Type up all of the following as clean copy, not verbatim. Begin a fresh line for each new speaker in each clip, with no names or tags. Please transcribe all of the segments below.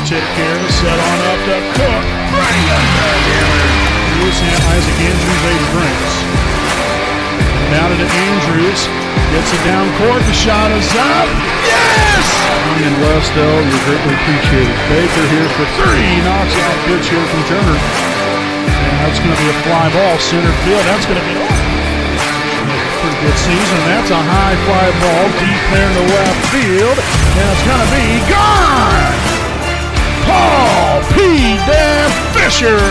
take care of it. Set on up to Cook. Right Isaac Andrews, 8 drinks. Down to Andrews. Gets it down court. The shot is up. Yes! And Westdale, you're greatly appreciated. Baker here for 3. Knocks out pitch here from Turner. And that's going to be a fly ball. Center field. That's going to be pretty good season. That's a high fly ball deep there in the left field. And it's going to be gone! Paul P. Dan Fisher.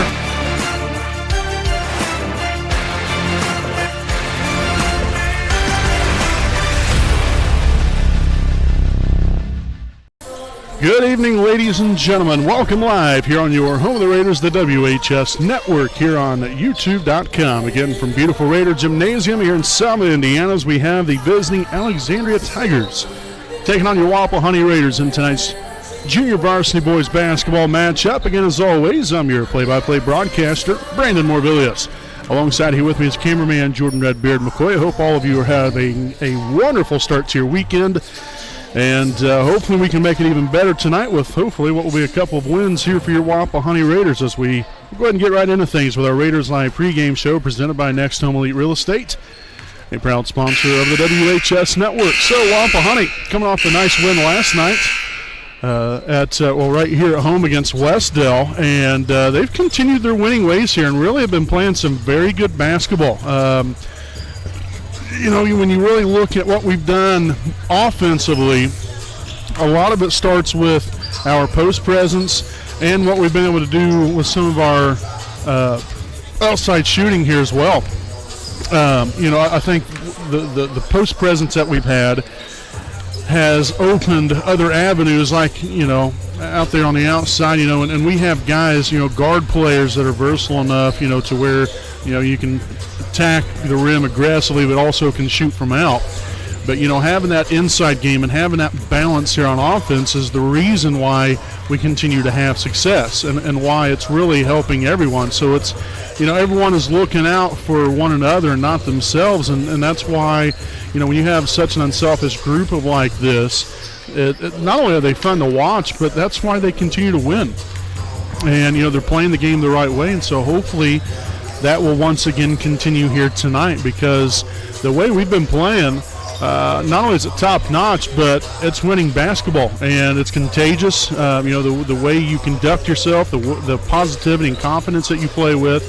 Good evening, ladies and gentlemen. Welcome live here on your home of the Raiders, the WHS Network, here on YouTube.com. Again, from beautiful Raider Gymnasium here in Selma, Indiana, as we have the visiting Alexandria Tigers taking on your Wapahani Raiders in tonight's junior varsity boys basketball matchup. Again, as always, I'm your play-by-play broadcaster, Brandon Morvillius. Alongside here with me is cameraman Jordan Redbeard McCoy. I hope all of you are having a wonderful start to your weekend. And hopefully we can make it even better tonight with hopefully what will be a couple of wins here for your Wapahani Raiders as we go ahead and get right into things with our Raiders Live pregame show presented by Next Home Elite Real Estate, a proud sponsor of the WHS Network. So Wapahani coming off a nice win last night right here at home against Westdale, and they've continued their winning ways here and really have been playing some very good basketball. You know, when you really look at what we've done offensively, a lot of it starts with our post presence and what we've been able to do with some of our outside shooting here as well. You know, I think the post presence that we've had has opened other avenues, like, you know, out there on the outside, you know, and we have guys, you know, guard players that are versatile enough, you know, to where, you know, you can attack the rim aggressively, but also can shoot from out. But, you know, having that inside game and having that balance here on offense is the reason why we continue to have success and why it's really helping everyone. So it's, you know, everyone is looking out for one another and not themselves, and that's why, you know, when you have such an unselfish group of like this, not only are they fun to watch, but that's why they continue to win. And, you know, they're playing the game the right way, and so hopefully that will once again continue here tonight, because the way we've been playing, not only is it top notch, but it's winning basketball and it's contagious. You know, the way you conduct yourself, the positivity and confidence that you play with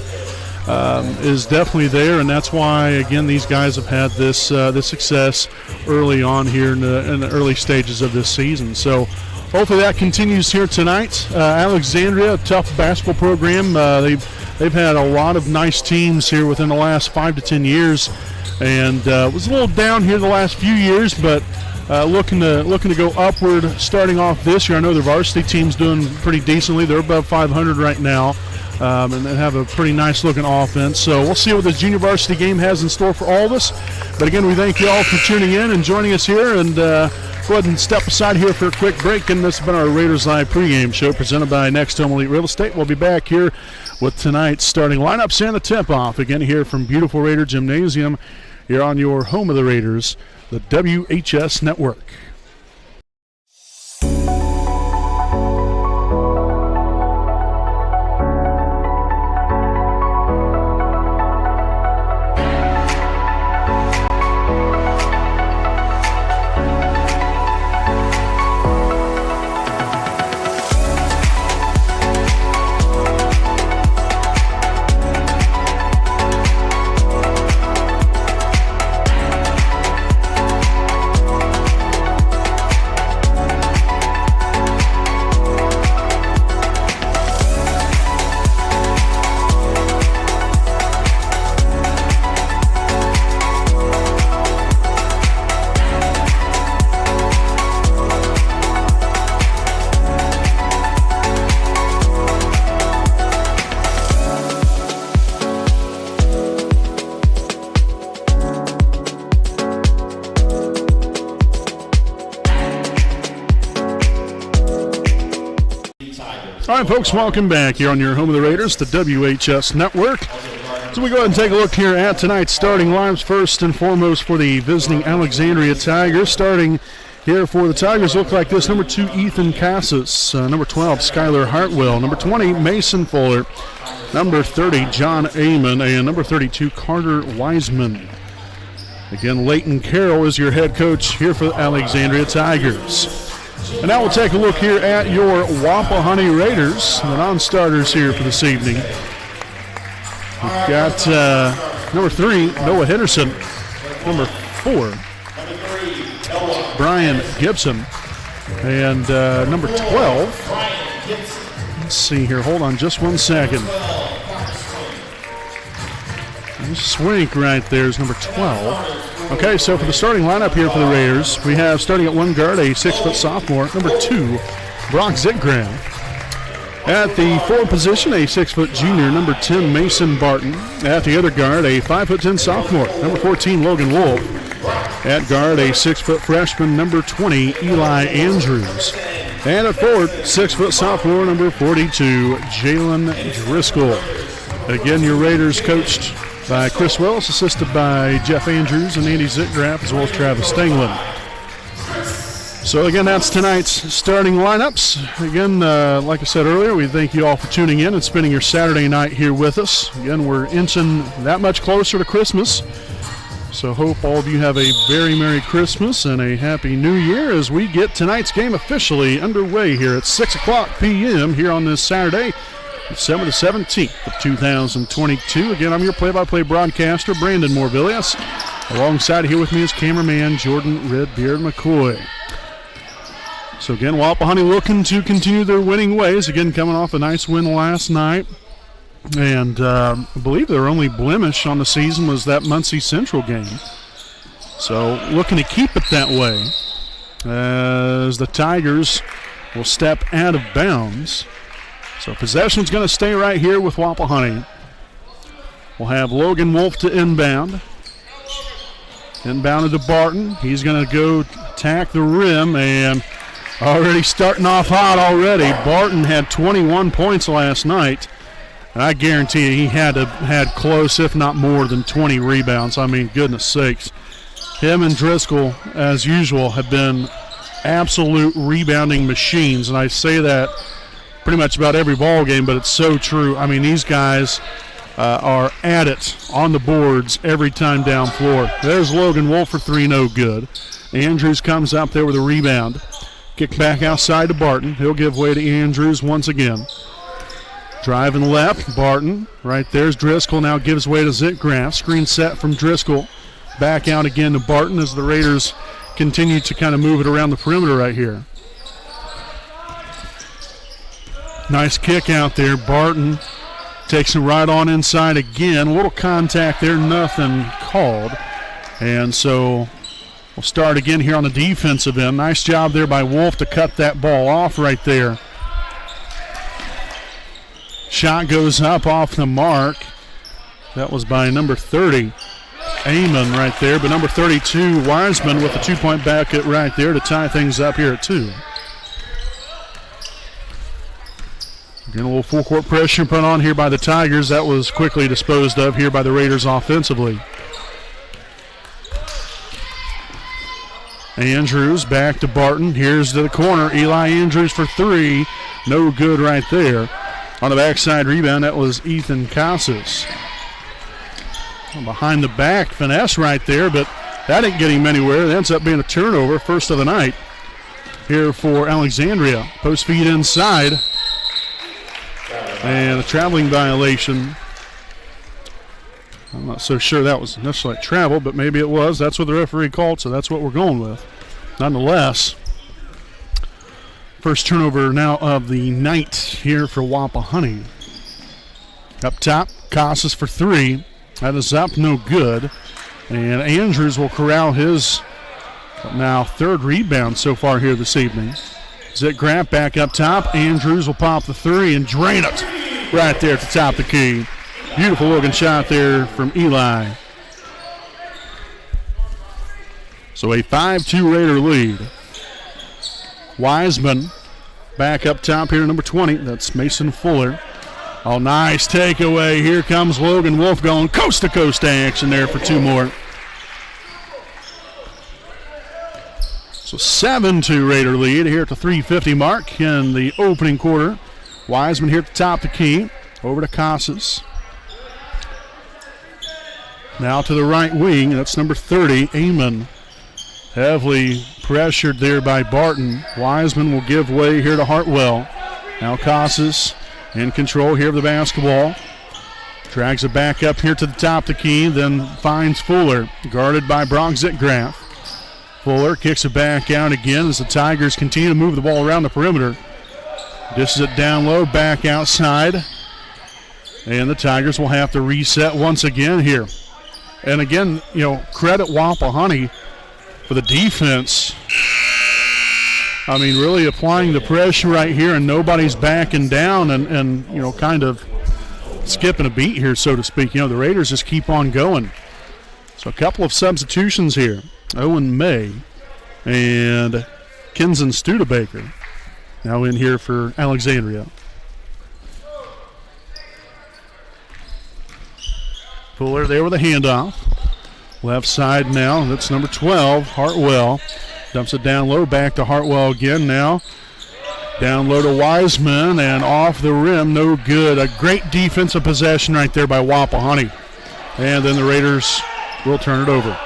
is definitely there, and that's why, again, these guys have had this success early on here in the early stages of this season. So hopefully that continues here tonight. Alexandria, a tough basketball program. They've had a lot of nice teams here within the last 5 to 10 years, and was a little down here the last few years, but looking to go upward starting off this year. I know their varsity team's doing pretty decently. They're above 500 right now, and they have a pretty nice looking offense. So we'll see what the junior varsity game has in store for all of us. But again, we thank you all for tuning in and joining us here, and go ahead and step aside here for a quick break. And this has been our Raiders Live pregame show presented by Next Home Elite Real Estate. We'll be back here with tonight's starting lineups and the tip-off. Again, here from beautiful Raider Gymnasium, here on your home of the Raiders, the WHS Network. All right, folks, welcome back here on your home of the Raiders, the WHS Network. So we go ahead and take a look here at tonight's starting lineups. First and foremost for the visiting Alexandria Tigers, starting here for the Tigers look like this. Number 2, Ethan Cassis. Number 12, Skylar Hartwell. Number 20, Mason Fuller. Number 30, John Amon. And number 32, Carter Wiseman. Again, Leighton Carroll is your head coach here for the Alexandria Tigers. And now we'll take a look here at your Wapahani Raiders, the non-starters here for this evening. We've got number 3, Noah Henderson. Number 4, Brian Gibson. And number 12, let's see here, hold on just one second. Swink right there is number 12. Okay, so for the starting lineup here for the Raiders, we have starting at one guard, a 6-foot sophomore, number 2, Brock Zitgram. At the forward position, a 6-foot junior, number 10, Mason Barton. At the other guard, a 5'10" sophomore, number 14, Logan Wolf. At guard, a 6-foot freshman, number 20, Eli Andrews. And at forward, 6-foot sophomore, number 42, Jalen Driscoll. Again, your Raiders coached by Chris Wells, assisted by Jeff Andrews and Andy Zitgraff, as well as Travis Stenglin. So again, that's tonight's starting lineups. Again, like I said earlier, we thank you all for tuning in and spending your Saturday night here with us. Again, we're inching that much closer to Christmas. So hope all of you have a very Merry Christmas and a Happy New Year as we get tonight's game officially underway here at 6 o'clock p.m. here on this Saturday, December the 17th of 2022. Again, I'm your play-by-play broadcaster, Brandon Morvillius. Alongside here with me is cameraman Jordan Redbeard McCoy. So again, Wapahani looking to continue their winning ways. Again, coming off a nice win last night. And I believe their only blemish on the season was that Muncie Central game. So looking to keep it that way as the Tigers will step out of bounds. So possession's going to stay right here with Wapahani. We'll have Logan Wolf to inbound. Inbounded to Barton. He's going to go attack the rim and already starting off hot already. Barton had 21 points last night. And I guarantee you he had close, if not more than 20 rebounds. I mean, goodness sakes. Him and Driscoll, as usual, have been absolute rebounding machines. And I say that pretty much about every ball game, but it's so true. I mean, these guys are at it on the boards every time down floor. There's Logan Wolf for 3, no good. Andrews comes up there with a rebound. Kick back outside to Barton. He'll give way to Andrews once again. Driving left, Barton. Right there's Driscoll. Now gives way to Zitgraff. Screen set from Driscoll. Back out again to Barton as the Raiders continue to kind of move it around the perimeter right here. Nice kick out there. Barton takes it right on inside again. A little contact there, nothing called. And so we'll start again here on the defensive end. Nice job there by Wolf to cut that ball off right there. Shot goes up off the mark. That was by number 30, Amon right there. But number 32, Wiseman with a 2-point bucket right there to tie things up here at 2. Again, a little full-court pressure put on here by the Tigers. That was quickly disposed of here by the Raiders offensively. Andrews back to Barton. Here's to the corner. Eli Andrews for 3. No good right there. On the backside rebound, that was Ethan Casas. Behind the back finesse right there, but that didn't get him anywhere. It ends up being a turnover, first of the night here for Alexandria. Post feed inside. And a traveling violation. I'm not so sure that was necessarily travel, but maybe it was. That's what the referee called, so that's what we're going with. Nonetheless, first turnover now of the night here for Wapahani. Up top, Casas for 3. That is up, no good. And Andrews will corral his now 3rd rebound so far here this evening. Zitgraff back up top. Andrews will pop the 3 and drain it right there at the top of the key. Beautiful looking shot there from Eli. So a 5-2 Raider lead. Wiseman back up top here, number 20. That's Mason Fuller. Oh, nice takeaway. Here comes Logan Wolf going coast-to-coast action there for 2 more. So 7-2 Raider lead here at the 3:50 mark in the opening quarter. Wiseman here at the top of the key. Over to Casas. Now to the right wing. That's number 30, Amon. Heavily pressured there by Barton. Wiseman will give way here to Hartwell. Now Casas in control here of the basketball. Drags it back up here to the top of the key, then finds Fuller, guarded by Brock Zitgraff. Fuller kicks it back out again as the Tigers continue to move the ball around the perimeter. Dishes it down low, back outside. And the Tigers will have to reset once again here. And again, credit Wapahani for the defense. I mean, really applying the pressure right here, and nobody's backing down and kind of skipping a beat here, so to speak. The Raiders just keep on going. So a couple of substitutions here. Owen May and Kinson Studebaker now in here for Alexandria. Fuller there with a handoff. Left side now, that's number 12, Hartwell. Dumps it down low, back to Hartwell again now. Down low to Wiseman, and off the rim, no good. A great defensive possession right there by Wapahani. And then the Raiders will turn it over.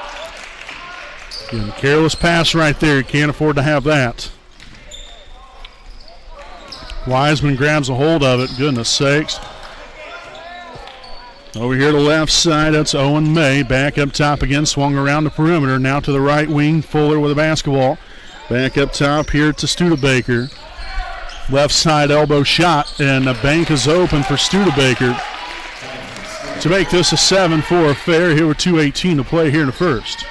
Again, careless pass right there. You can't afford to have that. Wiseman grabs a hold of it. Goodness sakes. Over here to the left side, that's Owen May. Back up top again, swung around the perimeter. Now to the right wing, Fuller with a basketball. Back up top here to Studebaker. Left side elbow shot, and the bank is open for Studebaker to make this a 7-4 affair here with 2:18 to play here in the first.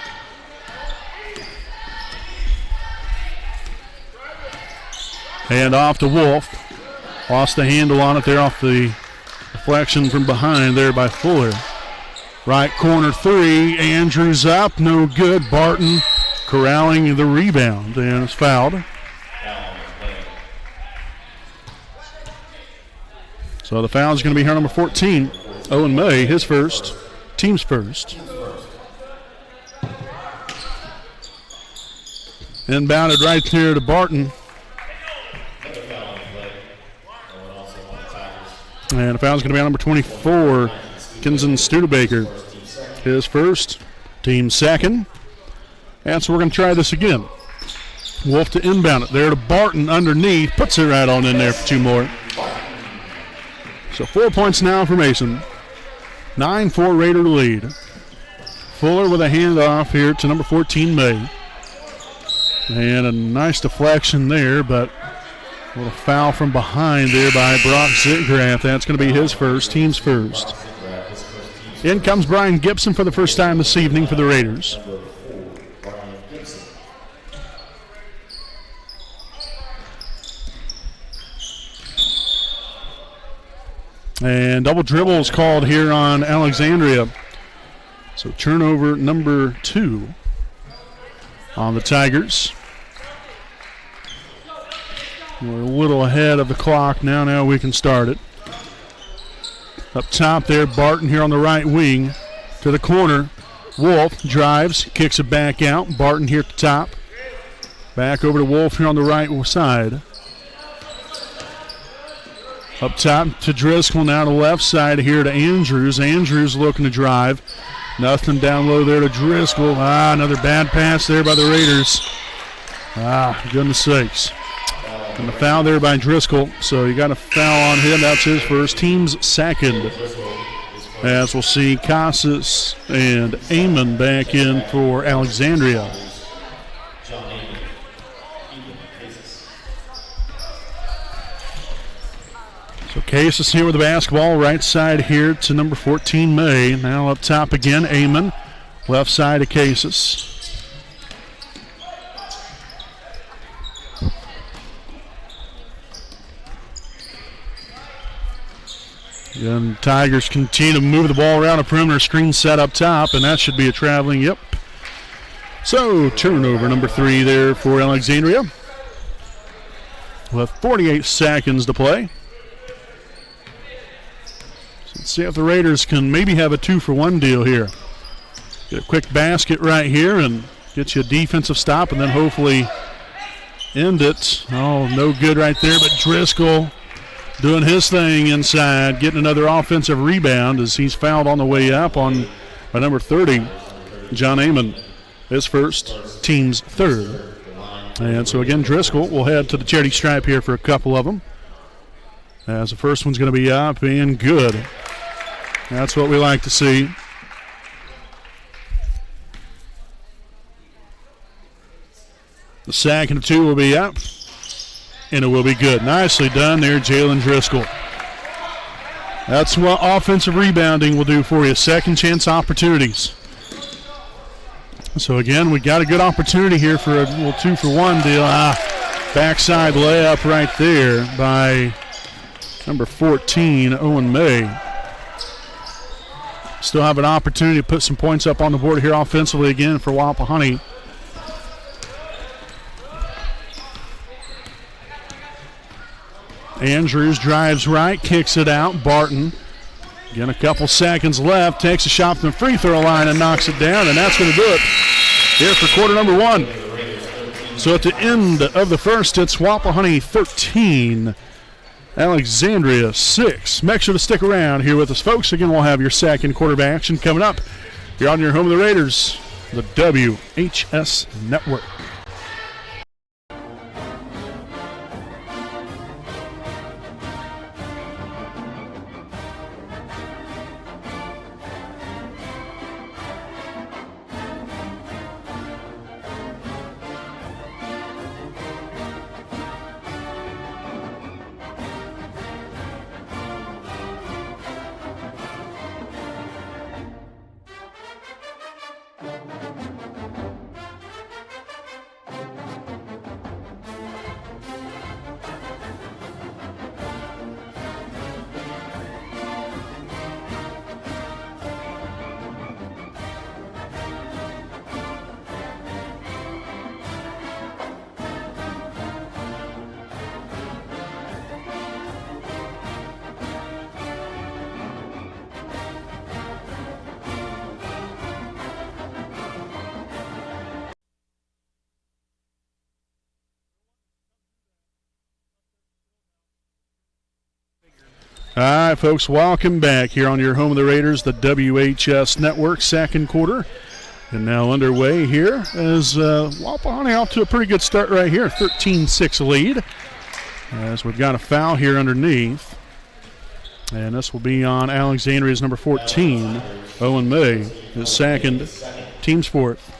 Hand off to Wolf. Lost the handle on it there off the deflection from behind there by Fuller. Right corner three. Andrews up. No good. Barton corralling the rebound, and it's fouled. So the foul is going to be here number 14. Owen May, his first. Team's first. Inbounded right there to Barton. And the foul is going to be on number 24, Kinson Studebaker. His first, team second. And so we're going to try this again. Wolf to inbound it there to Barton underneath. Puts it right on in there for two more. So 4 points now for Mason. 9-4 Raider lead. Fuller with a handoff here to number 14, May. And a nice deflection there, but a little foul from behind there by Brock Zitgraff. That's going to be his first, team's first. In comes Brian Gibson for the first time this evening for the Raiders. And double dribble is called here on Alexandria. So turnover number 2 on the Tigers. We're a little ahead of the clock now. Now we can start it. Up top there, Barton here on the right wing to the corner. Wolf drives, kicks it back out. Barton here at the top. Back over to Wolf here on the right side. Up top to Driscoll, now to left side here to Andrews. Andrews looking to drive. Nothing down low there to Driscoll. Another bad pass there by the Raiders. Goodness sakes. And the foul there by Driscoll. So you got a foul on him. That's his first, team's second. As we'll see Casas and Amon back in for Alexandria. So Casas here with the basketball, right side here to number 14, May. Now up top again, Amon. Left side to Casas. And Tigers continue to move the ball around a perimeter, screen set up top, and that should be a traveling, yep. So turnover number 3 there for Alexandria. With 48 seconds to play. Let's see if the Raiders can maybe have a 2-for-1 deal here. Get a quick basket right here, and get you a defensive stop and then hopefully end it. Oh, no good right there, but Driscoll doing his thing inside, getting another offensive rebound as he's fouled on the way up by number 30, John Amon, his first, team's third. And so again, Driscoll will head to the charity stripe here for a couple of them, as the first one's going to be up and good. That's what we like to see. The second two will be up, and it will be good. Nicely done there, Jalen Driscoll. That's what offensive rebounding will do for you. Second chance opportunities. So again, we got a good opportunity here for a little 2-for-1 deal. Backside layup right there by number 14, Owen May. Still have an opportunity to put some points up on the board here offensively again for Wapahani. Andrews drives right, kicks it out. Barton, again, a couple seconds left, takes a shot from the free throw line and knocks it down, and that's going to do it here for quarter number one. So at the end of the first, it's Wapahani 13, Alexandria 6. Make sure to stick around here with us, folks. Again, we'll have your second quarter action coming up here on your home of the Raiders, the WHS Network. All right, folks, welcome back here on your home of the Raiders, the WHS Network, second quarter. And now underway here as Wapahani off to a pretty good start right here, 13-6 lead. As we've got a foul here underneath. And this will be on Alexandria's number 14, Owen May, his second, team's fourth.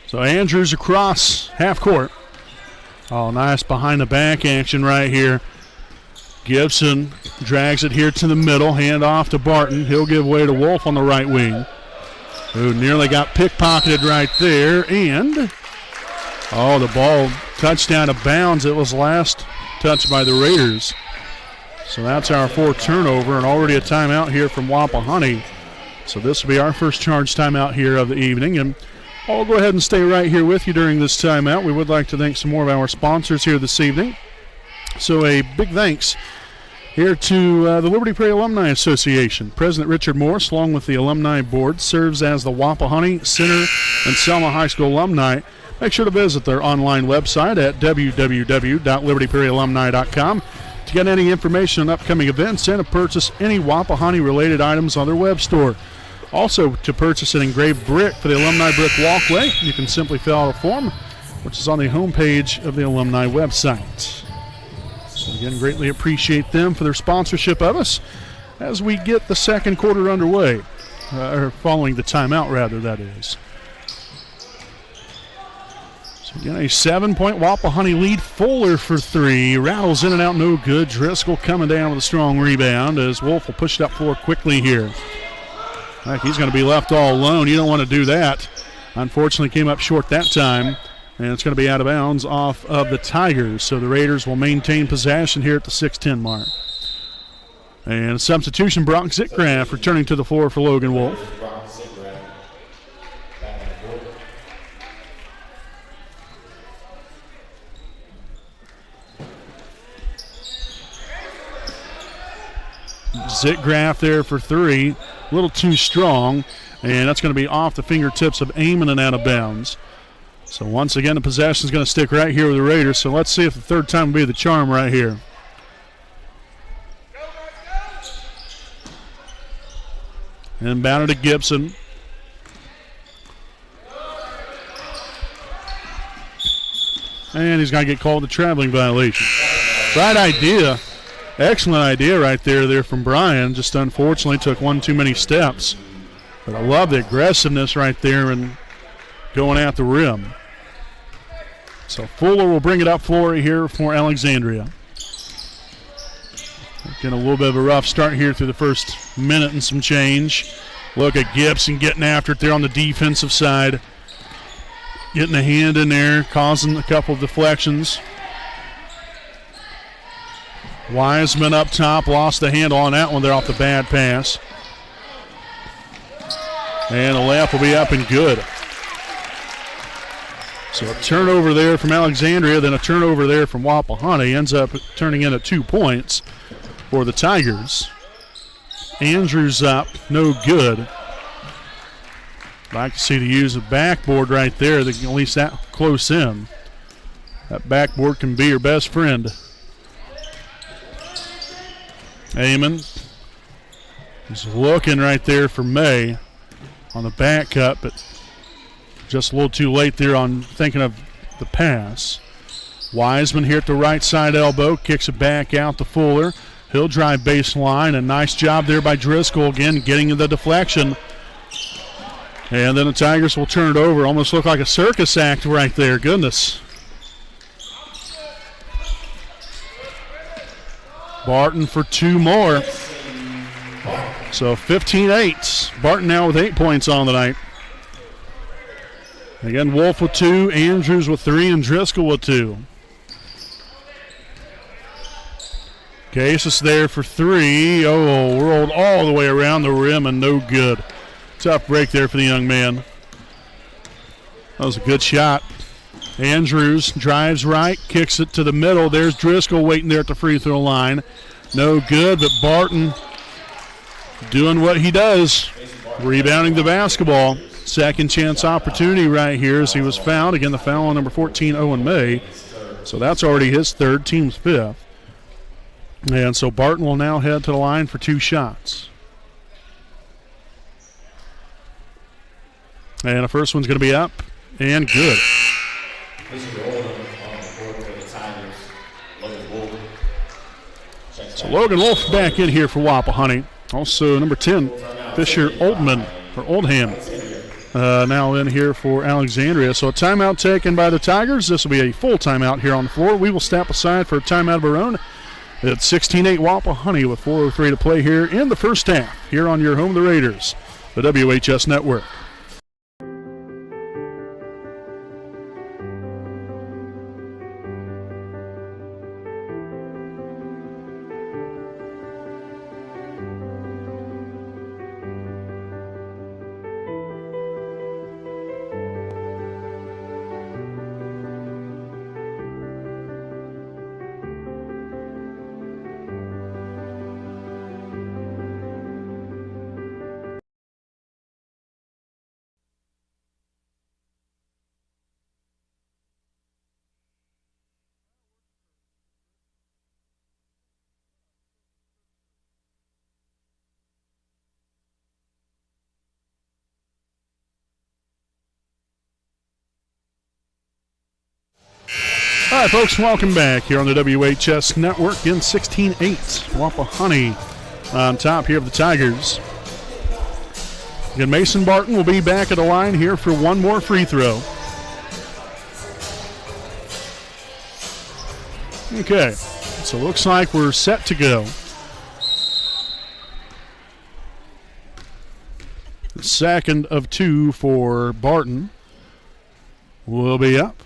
So Andrews across half court. Oh, nice behind the back action right here. Gibson drags it here to the middle, hand off to Barton. He'll give way to Wolf on the right wing, who nearly got pickpocketed right there. And, the ball touched out of bounds. It was last touched by the Raiders. So that's our fourth turnover, and already a timeout here from Wapahani. So this will be our first charge timeout here of the evening. And I'll go ahead and stay right here with you during this timeout. We would like to thank some more of our sponsors here this evening. So a big thanks here to the Liberty Prairie Alumni Association. President Richard Morris, along with the Alumni Board, serves as the Wapahani, Center, and Selma High School alumni. Make sure to visit their online website at www.libertyprairiealumni.com to get any information on upcoming events and to purchase any Wapahani-related items on their web store. Also, to purchase an engraved brick for the Alumni Brick Walkway, you can simply fill out a form, which is on the homepage of the alumni website. So again, greatly appreciate them for their sponsorship of us as we get the second quarter underway, or following the timeout, rather, that is. So again, a 7-point Wapahani lead. Fuller for three. Rattles in and out, no good. Driscoll coming down with a strong rebound as Wolf will push it up floor quickly here. Like he's going to be left all alone. You don't want to do that. Unfortunately, came up short that time, and it's going to be out of bounds off of the Tigers. So the Raiders will maintain possession here at the 6:10 mark. And a substitution, Brock Zitgraff returning to the floor for Logan Wolf. Zit graph there for three. A little too strong. And that's going to be off the fingertips of Amon and out of bounds. So once again, the possession is going to stick right here with the Raiders. So let's see if the third time will be the charm right here. Inbounded to Gibson. And he's going to get called a traveling violation. Right idea. Excellent idea right there from Brian. Just unfortunately took one too many steps. But I love the aggressiveness right there and going at the rim. So Fuller will bring it up floor here for Alexandria. Getting a little bit of a rough start here through the first minute and some change. Look at Gibson getting after it there on the defensive side. Getting a hand in there, causing a couple of deflections. Wiseman up top, lost the handle on that one there off the bad pass. And the layup will be up and good. So a turnover there from Alexandria, then a turnover there from Wapahani. Ends up turning into 2 points for the Tigers. Andrews up, no good. Like to see the use of backboard right there. They can at least that close in. That backboard can be your best friend. Amon is looking right there for May on the back cut, but just a little too late there on thinking of the pass. Wiseman here at the right side elbow, kicks it back out to Fuller. He'll drive baseline. A nice job there by Driscoll again, getting the deflection. And then the Tigers will turn it over. Almost look like a circus act right there. Goodness. Barton for 2 more. So 15-8. Barton now with 8 points on the night. Again, Wolf with 2, Andrews with 3, and Driscoll with 2. Cases there for 3. Oh, rolled all the way around the rim and no good. Tough break there for the young man. That was a good shot. Andrews drives right, kicks it to the middle. There's Driscoll waiting there at the free throw line. No good, but Barton doing what he does, rebounding the basketball. Second chance opportunity right here as he was fouled. Again, the foul on number 14, Owen May. So that's already his third, team's fifth. And so Barton will now head to the line for 2 shots. And the first one's going to be up and good. So Logan Wolf back in here for Wapahani. Also number 10, Fisher Oldman for Oldham. Now in here for Alexandria. So a timeout taken by the Tigers. This will be a full timeout here on the floor. We will step aside for a timeout of our own. It's 16-8 Wapahani with 4:03 to play here in the first half. Here on your home, the Raiders, the WHS Network. All right, folks, welcome back here on the WHS Network in 16-8. Wapahani on top here of the Tigers. Again, Mason Barton will be back at the line here for one more free throw. Okay, so it looks like we're set to go. The second of 2 for Barton will be up.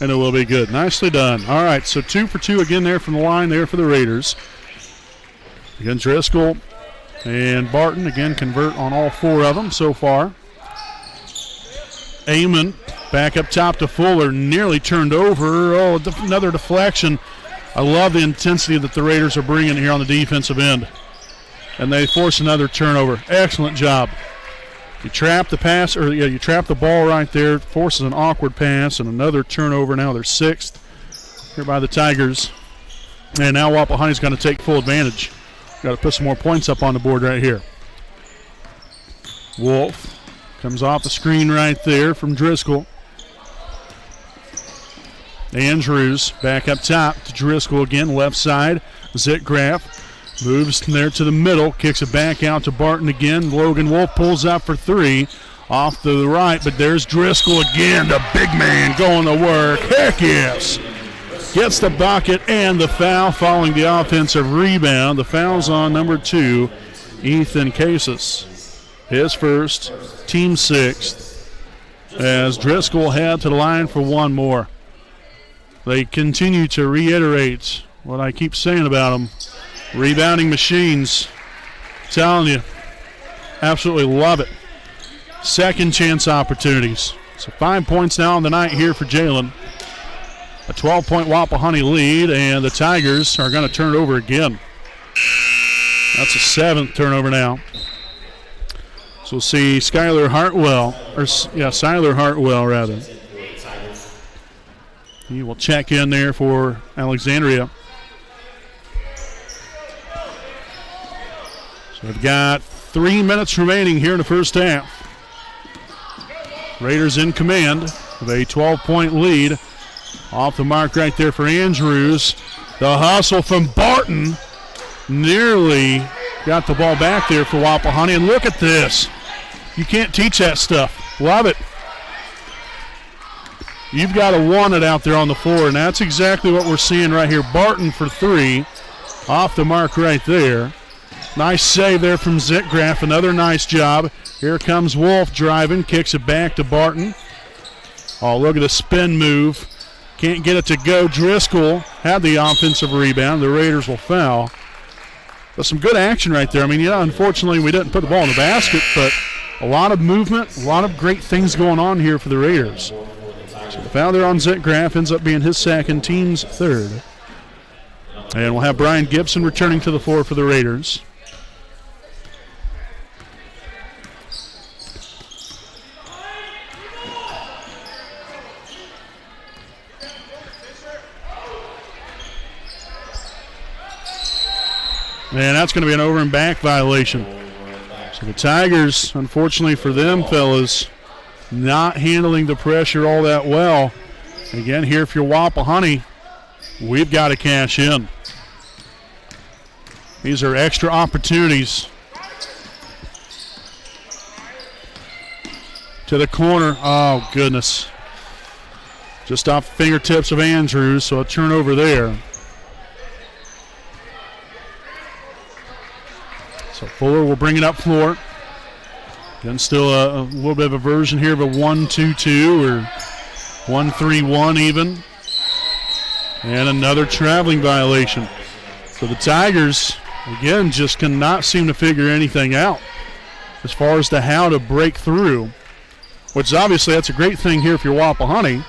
And it will be good. Nicely done. All right, so 2 for 2 again there from the line there for the Raiders. Again, Driscoll and Barton again convert on all 4 of them so far. Amon back up top to Fuller, nearly turned over. Oh, another deflection. I love the intensity that the Raiders are bringing here on the defensive end. and they force another turnover. Excellent job. You trap the pass, or you trap the ball right there, forces an awkward pass, and another turnover. Now they're 6th here by the Tigers. And now Wapahani's going to take full advantage. Got to put some more points up on the board right here. Wolf comes off the screen right there from Driscoll. Andrews back up top to Driscoll again, left side. Zitgraff moves there to the middle, kicks it back out to Barton again. Logan Wolf pulls up for 3 off to the right, but there's Driscoll again, the big man going to work. Heck yes. Gets the bucket and the foul following the offensive rebound. The foul's on number 2, Ethan Casas. His first, team 6th, as Driscoll head to the line for one more. They continue to reiterate what I keep saying about them. Rebounding machines. I'm telling you, absolutely love it. Second chance opportunities. So 5 points now on the night here for Jalen. A 12-point Wapahani lead, and the Tigers are going to turn it over again. That's a 7th turnover now. So we'll see Skylar Hartwell, Skylar Hartwell rather. He will check in there for Alexandria. So we've got 3 minutes remaining here in the first half. Raiders in command with a 12-point lead. Off the mark right there for Andrews. The hustle from Barton. Nearly got the ball back there for Wapahani. And look at this. You can't teach that stuff. Love it. You've got to want it out there on the floor, and that's exactly what we're seeing right here. Barton for 3. Off the mark right there. Nice save there from Zitgraff. Another nice job. Here comes Wolf driving. Kicks it back to Barton. Oh, look at the spin move. Can't get it to go. Driscoll had the offensive rebound. The Raiders will foul. But some good action right there. I mean, unfortunately we didn't put the ball in the basket, but a lot of movement, a lot of great things going on here for the Raiders. So the foul there on Zitgraff ends up being his second, team's 3rd. And we'll have Brian Gibson returning to the floor for the Raiders. And that's going to be an over and back violation. So the Tigers, unfortunately for them, fellas, not handling the pressure all that well. Again, here for your Wapahani, we've got to cash in. These are extra opportunities. To the corner. Oh, goodness. Just off the fingertips of Andrews, so a turnover there. So Fuller will bring it up floor. Then still a little bit of a version here of a 1-2-2 or 1-3-1 even. And another traveling violation. So the Tigers, again, just cannot seem to figure anything out as far as to how to break through, which obviously that's a great thing here for your Wapahani.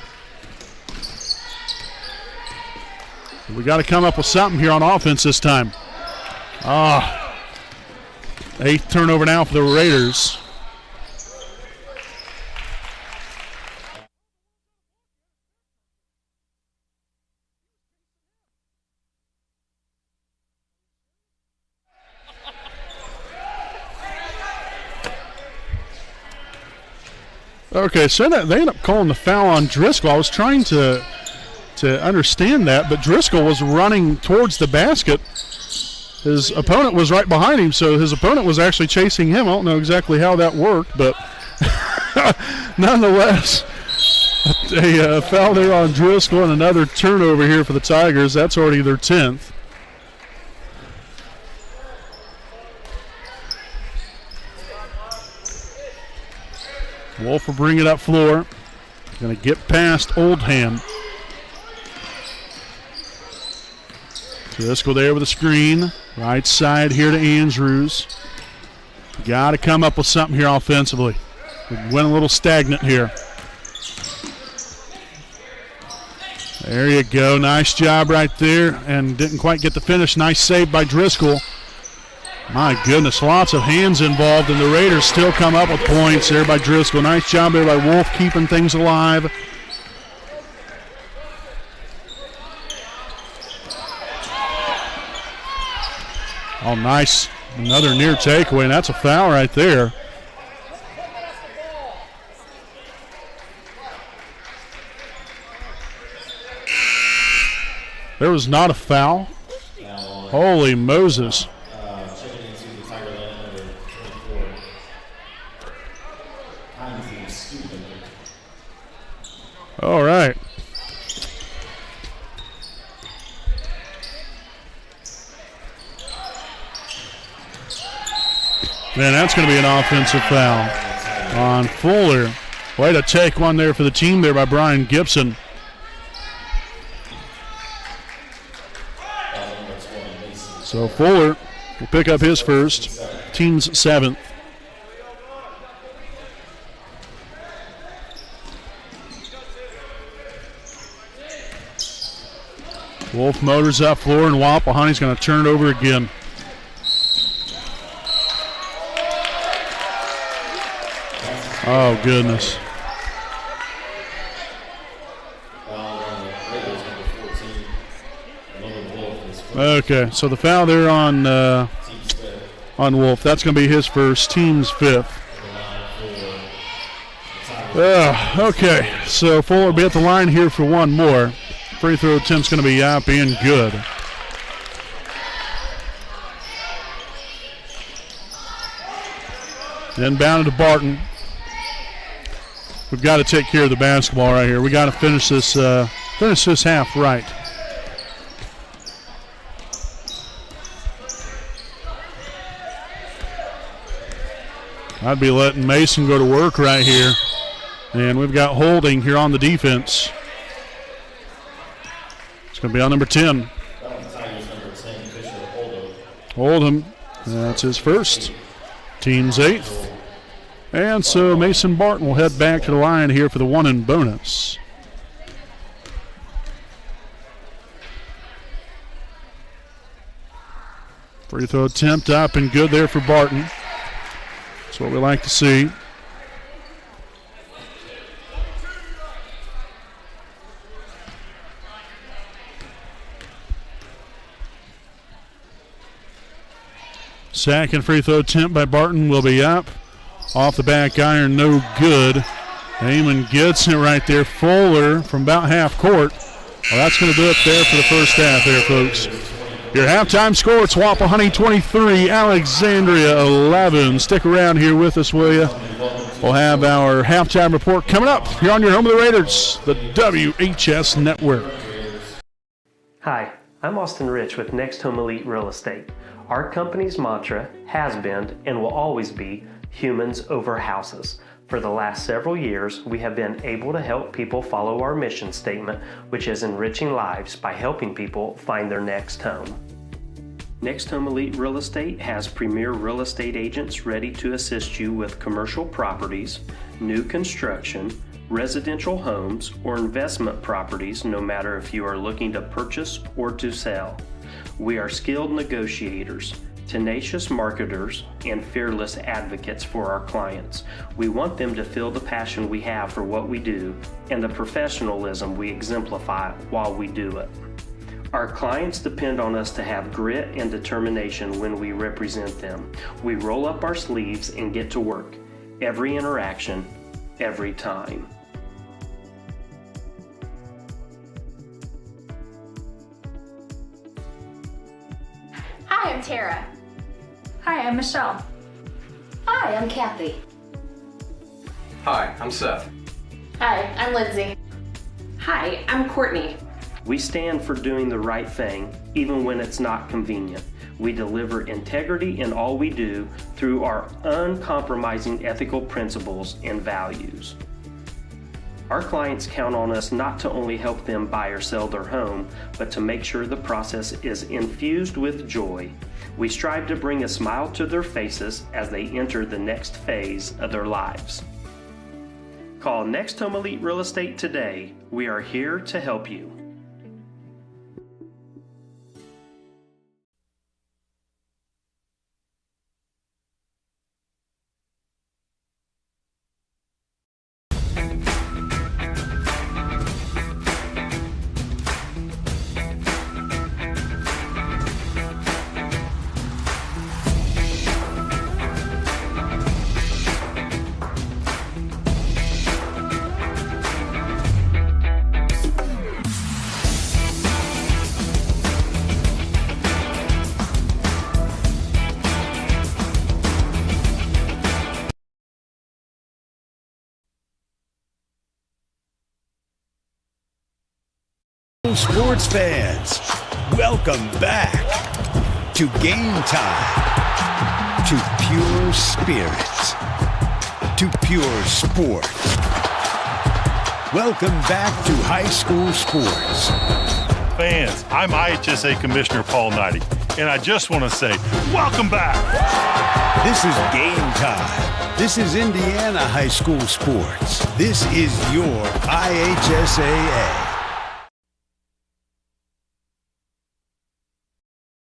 We got to come up with something here on offense this time. 8th turnover now for the Raiders. Okay, so they end up calling the foul on Driscoll. I was trying to understand that, but Driscoll was running towards the basket. His opponent was right behind him, so his opponent was actually chasing him. I don't know exactly how that worked, but nonetheless, a foul there on Driscoll and another turnover here for the Tigers. That's already their 10th. Wolf will bring it up floor. Going to get past Oldham. Driscoll there with a screen. Right side here to Andrews. Got to come up with something here offensively. We went a little stagnant here. There you go. Nice job right there. And didn't quite get the finish. Nice save by Driscoll. My goodness, lots of hands involved, and the Raiders still come up with points there by Driscoll. Nice job there by Wolf keeping things alive. Oh, nice. Another near takeaway, and that's a foul right there. There was not a foul. Holy Moses. All right. Man, that's going to be an offensive foul on Fuller. Way to take one there for the team there by Brian Gibson. So Fuller will pick up his first, team's 7th. Wolf motors up floor, and Wapahani's going to turn it over again. Oh, goodness. Okay, so the foul there on Wolf. That's going to be his first, team's 5th. Okay, so Fuller will be at the line here for one more. Free throw attempt's going to be up and good. Inbound to Barton. We've got to take care of the basketball right here. We got to finish this half right. I'd be letting Mason go to work right here. And we've got holding here on the defense. It's going to be on number 10. Oldham. That's his first. Team's 8th. And so Mason Barton will head back to the line here for the 1 and bonus. Free throw attempt up and good there for Barton. That's what we like to see. Second free throw attempt by Barton will be up. Off the back iron, no good. Heyman gets it right there. Fuller from about half court. Well, that's going to do it there for the first half there, folks. Your halftime score, it's Wapahani 23, Alexandria 11. Stick around here with us, will you? We'll have our halftime report coming up here on your home of the Raiders, the WHS Network.
Hi, I'm Austin Rich with Next Home Elite Real Estate. Our company's mantra has been and will always be humans over houses. For the last several years, we have been able to help people follow our mission statement, which is enriching lives by helping people find their next home. Next Home Elite Real Estate has premier real estate agents ready to assist you with commercial properties, new construction, residential homes, or investment properties, no matter if you are looking to purchase or to sell. We are skilled negotiators, tenacious marketers, and fearless advocates for our clients. We want them to feel the passion we have for what we do and the professionalism we exemplify while we do it. Our clients depend on us to have grit and determination when we represent them. We roll up our sleeves and get to work. Every interaction, every time.
Hi, I'm Tara.
Hi, I'm Michelle.
Hi, I'm Kathy.
Hi, I'm Seth.
Hi, I'm Lindsay.
Hi, I'm Courtney.
We stand for doing the right thing, even when it's not convenient. We deliver integrity in all we do through our uncompromising ethical principles and values. Our clients count on us not to only help them buy or sell their home, but to make sure the process is infused with joy. We strive to bring a smile to their faces as they enter the next phase of their lives. Call Next Home Elite Real Estate today. We are here to help you.
Sports fans, welcome back to Game Time, to pure spirits, to pure sport. Welcome back to high school sports.
Fans, I'm IHSA Commissioner Paul Knighty, and I just want to say, welcome back.
This is Game Time. This is Indiana high school sports. This is your IHSAA.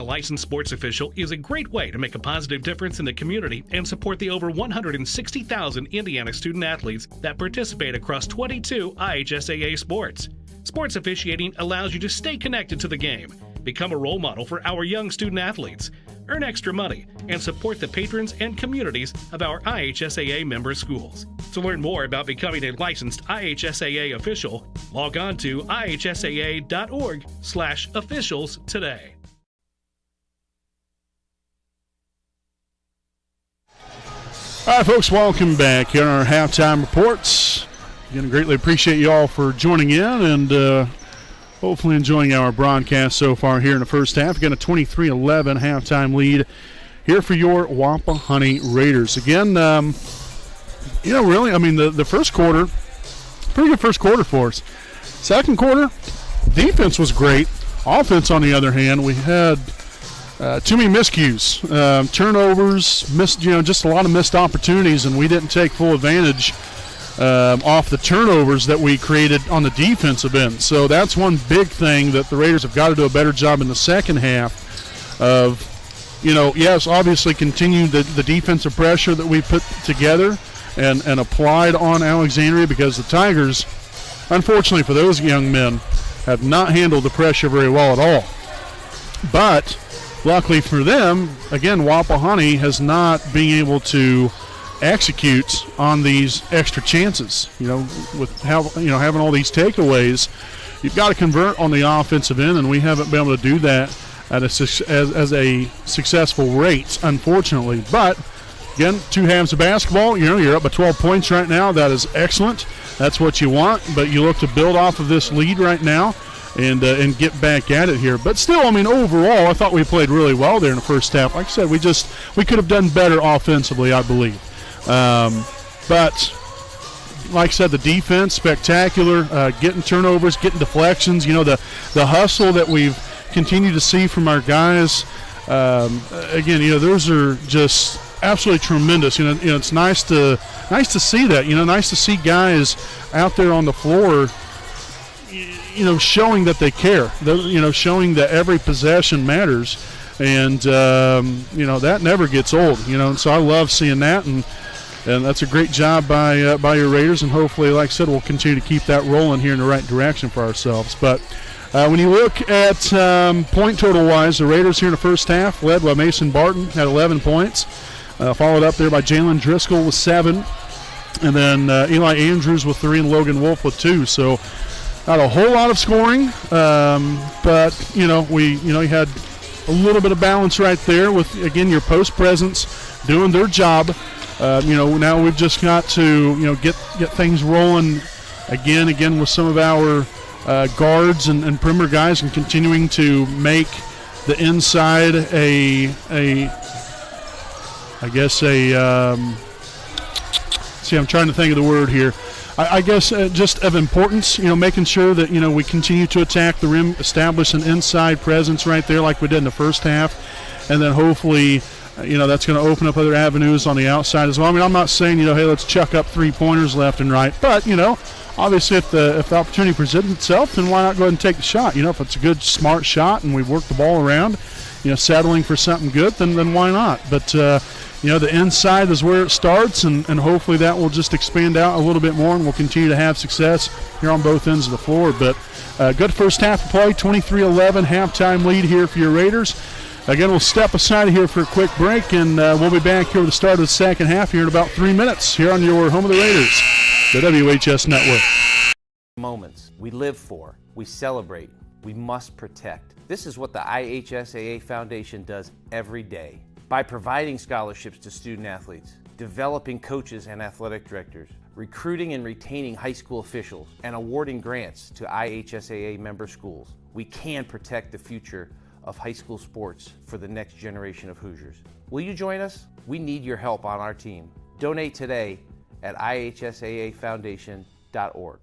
A licensed sports official is a great way to make a positive difference in the community and support the over 160,000 Indiana student athletes that participate across 22 IHSAA sports. Sports officiating allows you to stay connected to the game, become a role model for our young student athletes, earn extra money, and support the patrons and communities of our IHSAA member schools. To learn more about becoming a licensed IHSAA official, log on to ihsaa.org/officials today.
All right, folks, welcome back here on our halftime reports. Again, greatly appreciate you all for joining in and hopefully enjoying our broadcast so far here in the first half. Again, a 23-11 halftime lead here for your Wapahani Raiders. Again, really, I mean, the first quarter, pretty good first quarter for us. Second quarter, defense was great. Offense, on the other hand, we had too many miscues, turnovers, just a lot of missed opportunities, and we didn't take full advantage off the turnovers that we created on the defensive end. So that's one big thing that the Raiders have got to do a better job in the second half of, yes, obviously continue the defensive pressure that we put together and applied on Alexandria, because the Tigers, unfortunately for those young men, have not handled the pressure very well at all. But luckily for them, again, Wapahani has not been able to execute on these extra chances. With having all these takeaways, you've got to convert on the offensive end, and we haven't been able to do that at as a successful rate, unfortunately. But again, two halves of basketball. You're up by 12 points right now. That is excellent. That's what you want. But you look to build off of this lead right now and get back at it here. But still, I mean, overall, I thought we played really well there in the first half. Like I said, we could have done better offensively, I believe. But like I said, the defense, spectacular, getting turnovers, getting deflections, the hustle that we've continued to see from our guys. Again, those are just absolutely tremendous. It's nice to see that, nice to see guys out there on the floor, showing that they care, showing that every possession matters. And, that never gets old, and so I love seeing that. And that's a great job by your Raiders, and hopefully, like I said, we'll continue to keep that rolling here in the right direction for ourselves. But when you look at point total-wise, the Raiders here in the first half, led by Mason Barton, had 11 points, followed up there by Jalen Driscoll with 7, and then Eli Andrews with 3 and Logan Wolf with 2. So not a whole lot of scoring, but, you had a little bit of balance right there with, again, your post presence doing their job. Now we've just got to, get things rolling again with some of our guards and perimeter guys, and continuing to make the inside I'm trying to think of the word here. I guess just of importance, making sure that, we continue to attack the rim, establish an inside presence right there like we did in the first half, and then hopefully that's going to open up other avenues on the outside as well. I mean, I'm not saying, hey, let's chuck up 3-pointers left and right. But, obviously if the opportunity presents itself, then why not go ahead and take the shot? If it's a good, smart shot and we've worked the ball around, settling for something good, then why not? But, the inside is where it starts, and hopefully that will just expand out a little bit more, and we'll continue to have success here on both ends of the floor. But good first half of play, 23-11 halftime lead here for your Raiders. Again, we'll step aside here for a quick break, and we'll be back here at the start of the second half here in about 3 minutes here on your home of the Raiders, the WHS Network.
Moments we live for, we celebrate, we must protect. This is what the IHSAA Foundation does every day. By providing scholarships to student athletes, developing coaches and athletic directors, recruiting and retaining high school officials, and awarding grants to IHSAA member schools. We can protect the future of high school sports for the next generation of Hoosiers. Will you join us? We need your help on our team. Donate today at ihsaafoundation.org.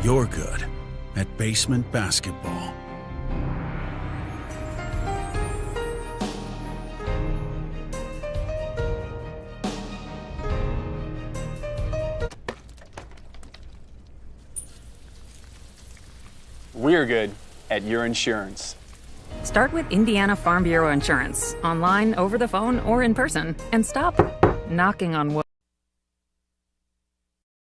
You're good at basement basketball.
We're good at your insurance.
Start with Indiana Farm Bureau Insurance, online, over the phone, or in person, and stop knocking on wood.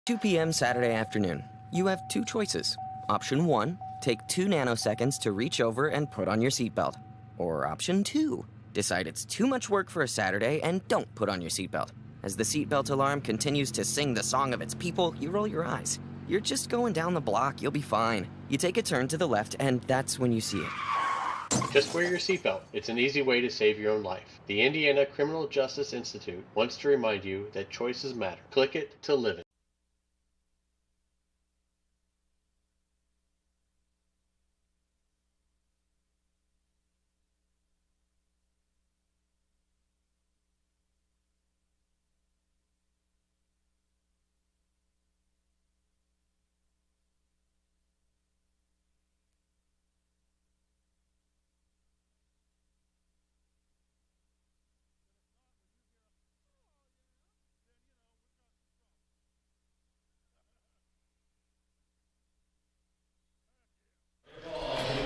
2 p.m. Saturday afternoon. You have two choices. Option 1, take 2 nanoseconds to reach over and put on your seatbelt. Or option 2, decide it's too much work for a Saturday and don't put on your seatbelt. As the seatbelt alarm continues to sing the song of its people, you roll your eyes. You're just going down the block, you'll be fine. You take a turn to the left and that's when you see it.
Just wear your seatbelt. It's an easy way to save your own life. The Indiana Criminal Justice Institute wants to remind you that choices matter. Click it to live it.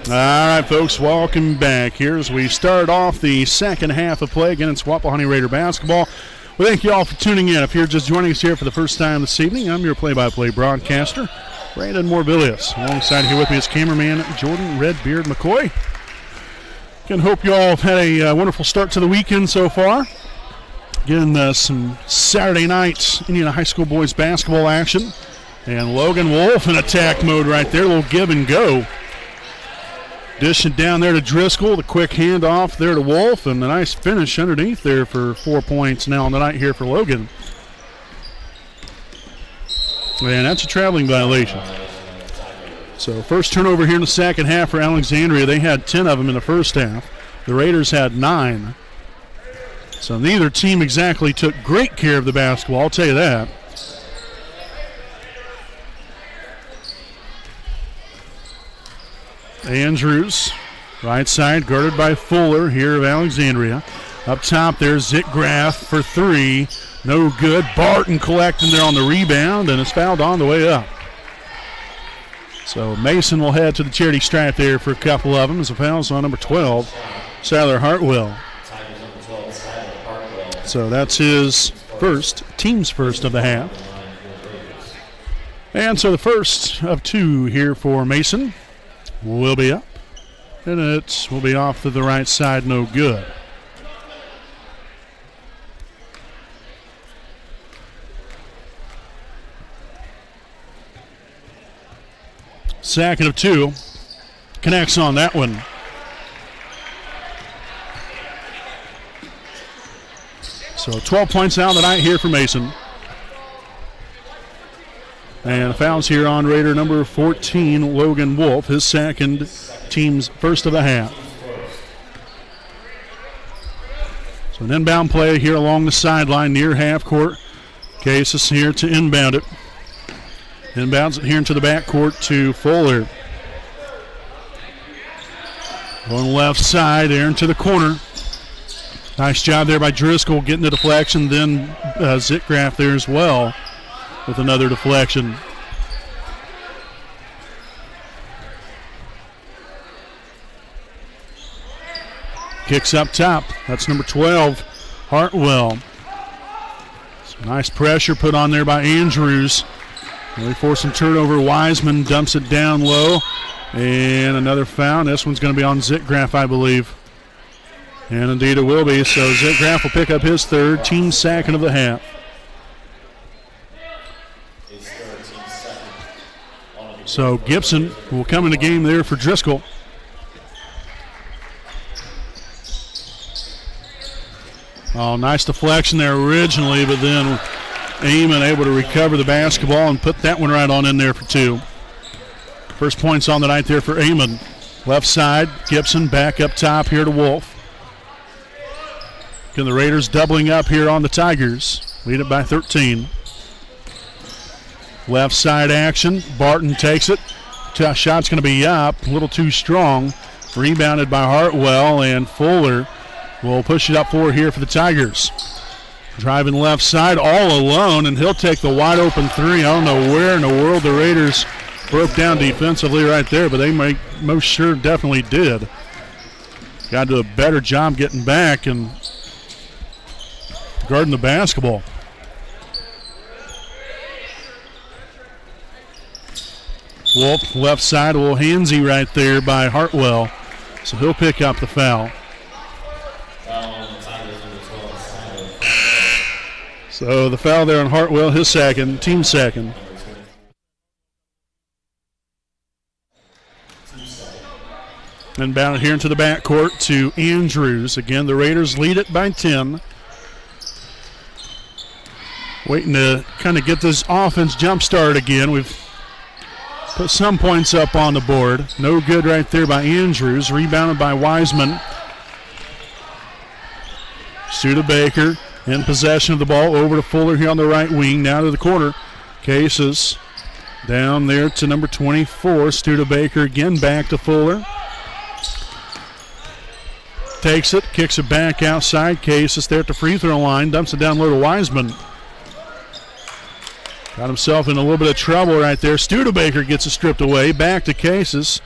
All right, folks, welcome back here as we start off the second half of play against Wapahani Raider basketball. We thank you all for tuning in. If you're just joining us here for the first time this evening, I'm your play-by-play broadcaster, Brandon Morbilius. Alongside here with me is cameraman Jordan Redbeard McCoy. Again, hope you all have had a wonderful start to the weekend so far. Again, some Saturday night Indiana High School boys basketball action. And Logan Wolf in attack mode right there, a little give and go. Dishing down there to Driscoll, the quick handoff there to Wolf, and a nice finish underneath there for 4 points now on the night here for Logan. And that's a traveling violation. So first turnover here in the second half for Alexandria. They had 10 of them in the first half. The Raiders had 9. So neither team exactly took great care of the basketball, I'll tell you that. Andrews, right side, guarded by Fuller here of Alexandria. Up top there's Zitgraff for 3. No good. Barton collecting there on the rebound, and is fouled on the way up. So Mason will head to the charity stripe there for a couple of them as a foul's on number 12, Skyler Hartwell. So that's his first, team's first of the half. And so the first of 2 here for Mason will be up, and it will be off to the right side, no good. Second of 2, connects on that one. So 12 points out tonight here for Mason. And fouls here on Raider number 14, Logan Wolf, his second, team's first of the half. So an inbound play here along the sideline near half court. Cases here to inbound it. Inbounds it here into the backcourt to Fuller. On the left side, there into the corner. Nice job there by Driscoll getting the deflection. Then Zitgraff there as well with another deflection. Kicks up top. That's number 12, Hartwell. Some nice pressure put on there by Andrews. They force some turnover. Wiseman dumps it down low. And another foul. This one's going to be on Zitgraff, I believe. And indeed it will be. So Zitgraff will pick up his third, team second of the half. So Gibson will come in the game there for Driscoll. Oh, nice deflection there originally, but then Eamon able to recover the basketball and put that one right on in there for two. First points on the night there for Eamon. Left side, Gibson back up top here to Wolf. Again, the Raiders doubling up here on the Tigers. Lead it by 13. Left side action. Barton takes it. Shot's going to be up. A little too strong. Rebounded by Hartwell, and Fuller will push it up forward here for the Tigers. Driving left side all alone, and he'll take the wide open three. I don't know where in the world the Raiders broke down defensively right there, but they most sure definitely did. Got to do a better job getting back and guarding the basketball. Wolf left side, a little handsy right there by Hartwell, so he'll pick up the foul. So the foul there on Hartwell, his second, team second. Inbound here into the backcourt to Andrews. Again, the Raiders lead it by 10. Waiting to kind of get this offense jump-started again. We've put some points up on the board. No good right there by Andrews. Rebounded by Wiseman. Studebaker in possession of the ball. Over to Fuller here on the right wing. Now to the corner. Cases down there to number 24. Studebaker again back to Fuller. Takes it, kicks it back outside. Cases there at the free throw line. Dumps it down low to Wiseman. Got himself in a little bit of trouble right there. Studebaker gets it stripped away. Back to Cases.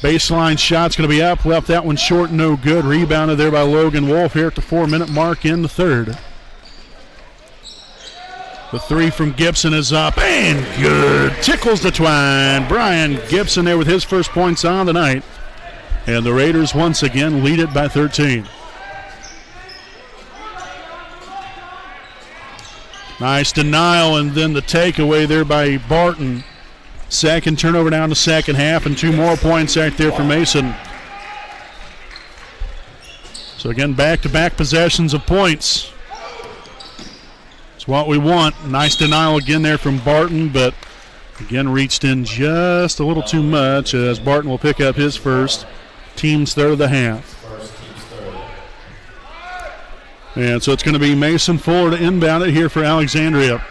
Baseline shot's going to be up. Left that one short, no good. Rebounded there by Logan Wolf here at the 4-minute mark in the third. The three from Gibson is up and good. Tickles the twine. Brian Gibson there with his first points on the night. And the Raiders once again lead it by 13. Nice denial, and then the takeaway there by Barton. Second turnover down the second half, and 2 more points right there for Mason. So again, back-to-back possessions of points. It's what we want. Nice denial again there from Barton, but again reached in just a little too much as Barton will pick up his first. Team's third of the half. And so it's going to be Mason Fuller to inbound it here for Alexandria.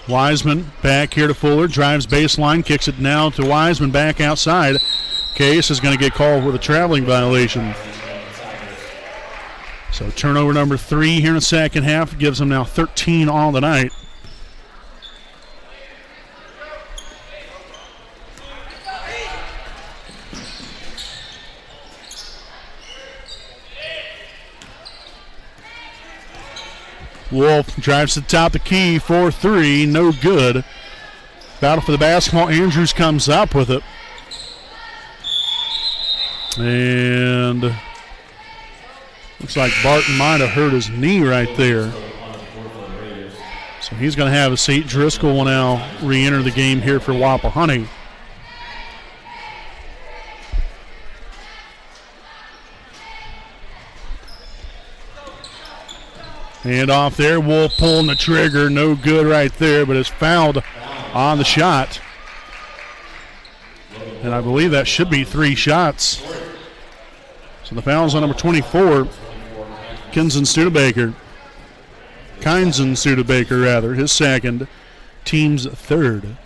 Wiseman back here to Fuller, drives baseline, kicks it now to Wiseman back outside. Case is going to get called with a traveling violation. So turnover number 3 here in the second half gives them now 13 on the night. Wolf drives to the top of the key for 3, no good. Battle for the basketball. Andrews comes up with it. And looks like Barton might have hurt his knee right there. So he's going to have a seat. Driscoll will now re-enter the game here for Wapahani. And off there, Wolf pulling the trigger. No good right there, but it's fouled on the shot. And I believe that should be 3 shots. So the foul's on number 24, Kinson Studebaker. Kyneson Studebaker, rather, his second, team's third.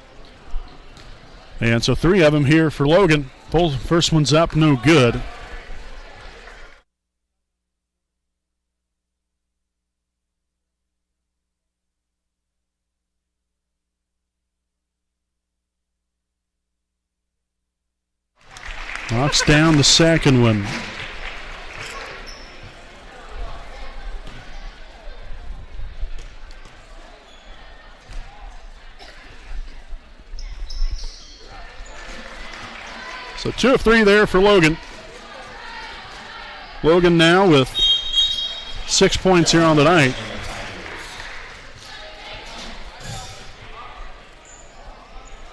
And so 3 of them here for Logan. Both first one's up, no good. Knocks down the second one. So 2 of 3 there for Logan. Logan now with 6 points here on the night.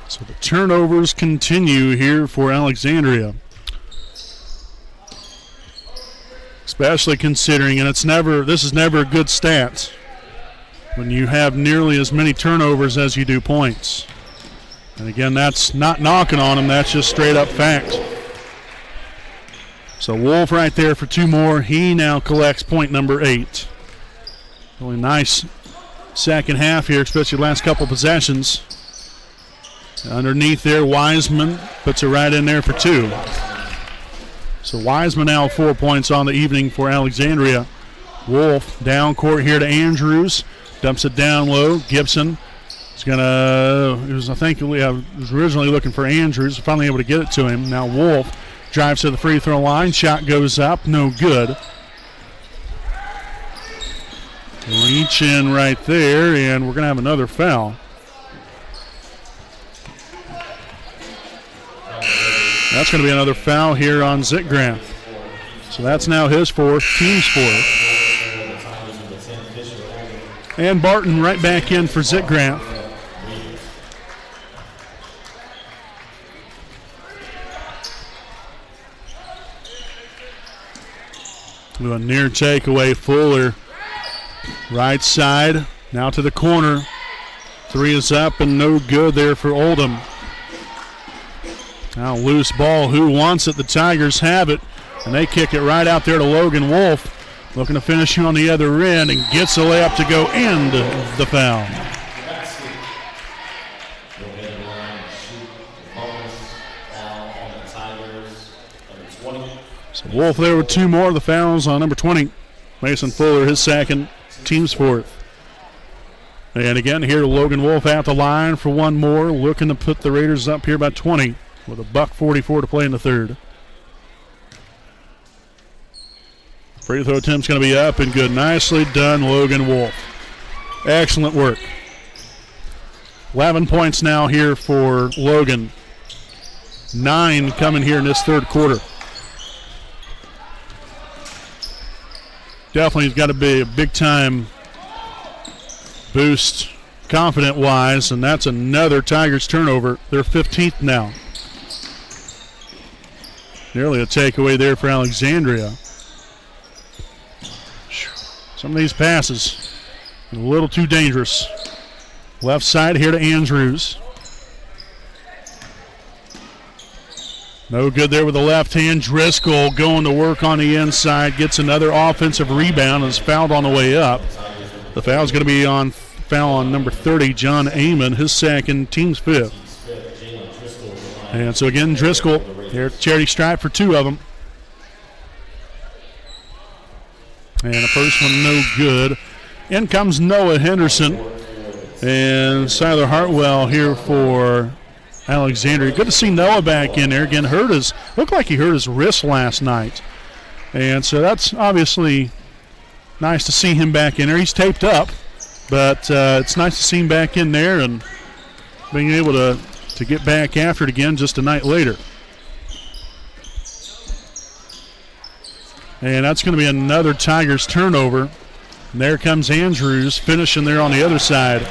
So the turnovers continue here for Alexandria. Especially considering, and this is never a good stat when you have nearly as many turnovers as you do points. And again, that's not knocking on him, that's just straight up fact. So Wolf right there for 2 more. He now collects point number 8. Really nice second half here, especially the last couple possessions. Underneath there, Wiseman puts it right in there for 2. So Wiseman now 4 points on the evening for Alexandria. Wolf down court here to Andrews. Dumps it down low. Gibson is going to, I think was originally looking for Andrews. Finally able to get it to him. Now Wolf drives to the free throw line. Shot goes up. No good. Reach in right there, and we're going to have another foul. That's going to be another foul here on Zitgraff. So that's now his 4th, team's 4th. And Barton right back in for Zitgraff. With a near takeaway, Fuller. Right side, now to the corner. 3 is up and no good there for Oldham. Now loose ball, who wants it? The Tigers have it, and they kick it right out there to Logan Wolf. Looking to finish on the other end and gets a layup to go and the foul. So Wolf there with 2 more. The fouls on number 20. Mason Fuller, his second, team's 4th. And again, here Logan Wolf at the line for 1 more, looking to put the Raiders up here by 20 with $1:44 to play in the third. Free throw attempt's going to be up and good. Nicely done, Logan Wolf. Excellent work. 11 points now here for Logan. 9 coming here in this third quarter. Definitely got to be a big-time boost confident-wise, and that's another Tigers turnover. They're 15th now. Nearly a takeaway there for Alexandria. Some of these passes a little too dangerous. Left side here to Andrews. No good there with the left hand. Driscoll going to work on the inside. Gets another offensive rebound and is fouled on the way up. The foul's going to be on foul on number 30, John Amon, his second, team's 5th. And so again, Driscoll here, charity stripe for 2 of them. And the first one no good. In comes Noah Henderson. And Siler Hartwell here for Alexandria. Good to see Noah back in there. Again, looked like he hurt his wrist last night. And so that's obviously nice to see him back in there. He's taped up, but it's nice to see him back in there and being able to get back after it again just a night later. And that's going to be another Tigers turnover. And there comes Andrews finishing there on the other side.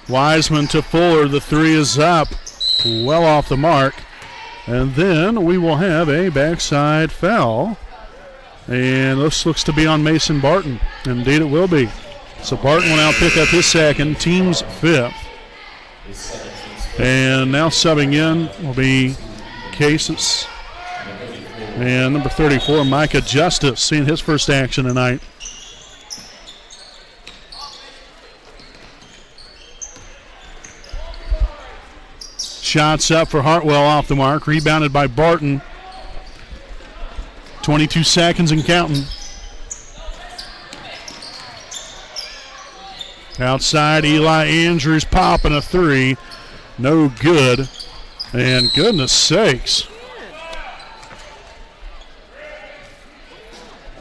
Wiseman to Fuller. The 3 is up. Well off the mark. And then we will have a backside foul. And this looks to be on Mason Barton. Indeed it will be. So Barton will now pick up his second, team's 5th. And now subbing in will be Cases. And number 34, Micah Justice, seeing his first action tonight. Shots up for Hartwell off the mark. Rebounded by Barton. 22 seconds and counting. Outside, Eli Andrews popping a three. No good. And goodness sakes.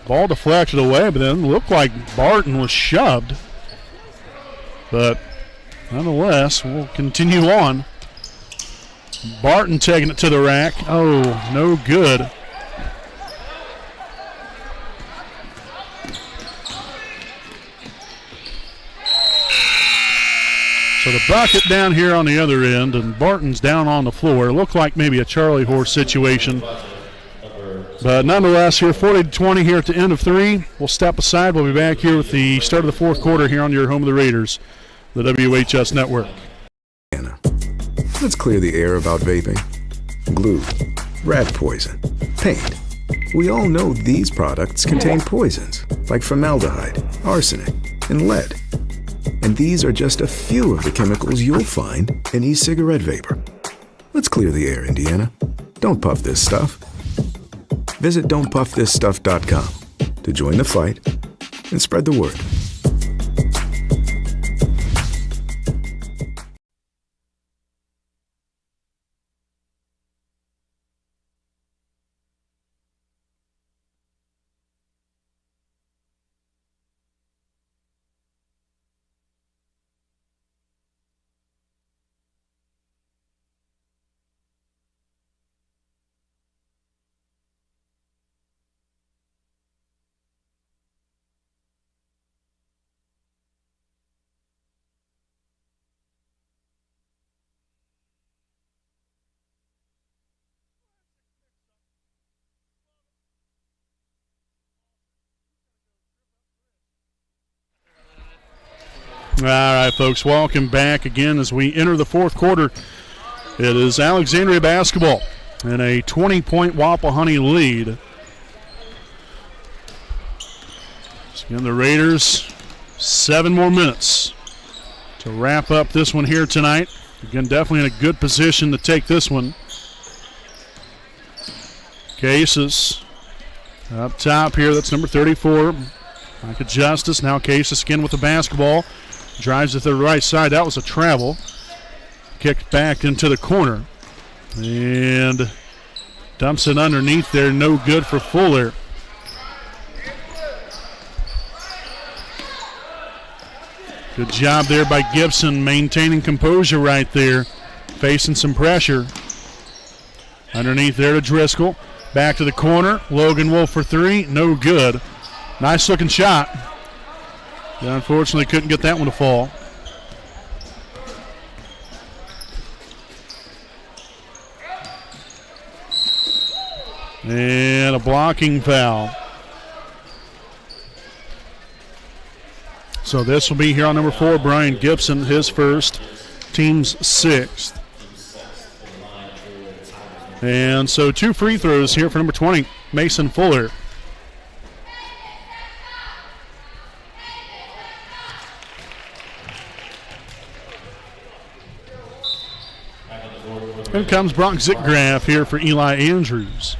Ball deflected away, but then looked like Barton was shoved. But nonetheless, we'll continue on. Barton taking it to the rack. Oh, no good. So the bucket down here on the other end, and Barton's down on the floor. It looked like maybe a Charlie horse situation. But nonetheless, here 40-20 here at the end of three. We'll step aside. We'll be back here with the start of the fourth quarter here on your home of the Raiders, the WHS Network.
Let's clear the air about vaping. Glue, rat poison, paint. We all know these products contain poisons like formaldehyde, arsenic, and lead. And these are just a few of the chemicals you'll find in e-cigarette vapor. Let's clear the air, Indiana. Don't puff this stuff. Visit don'tpuffthisstuff.com to join the fight and spread the word.
All right, folks, welcome back again as we enter the fourth quarter. It is Alexandria basketball in a 20-point Wapahani lead. So again, the Raiders, 7 more minutes to wrap up this one here tonight. Again, definitely in a good position to take this one. Cases up top here, that's number 34. Micah Justice, now Cases again with the basketball. Drives it to the right side. That was a travel. Kicked back into the corner. And dumps it underneath there. No good for Fuller. Good job there by Gibson, maintaining composure right there. Facing some pressure. Underneath there to Driscoll. Back to the corner. Logan Wolf for three. No good. Nice looking shot. Unfortunately, couldn't get that one to fall. And a blocking foul. So this will be here on number 4, Brian Gibson, his first, team's 6th. And so 2 free throws here for number 20, Mason Fuller. In comes Brock Zickgraf here for Eli Andrews.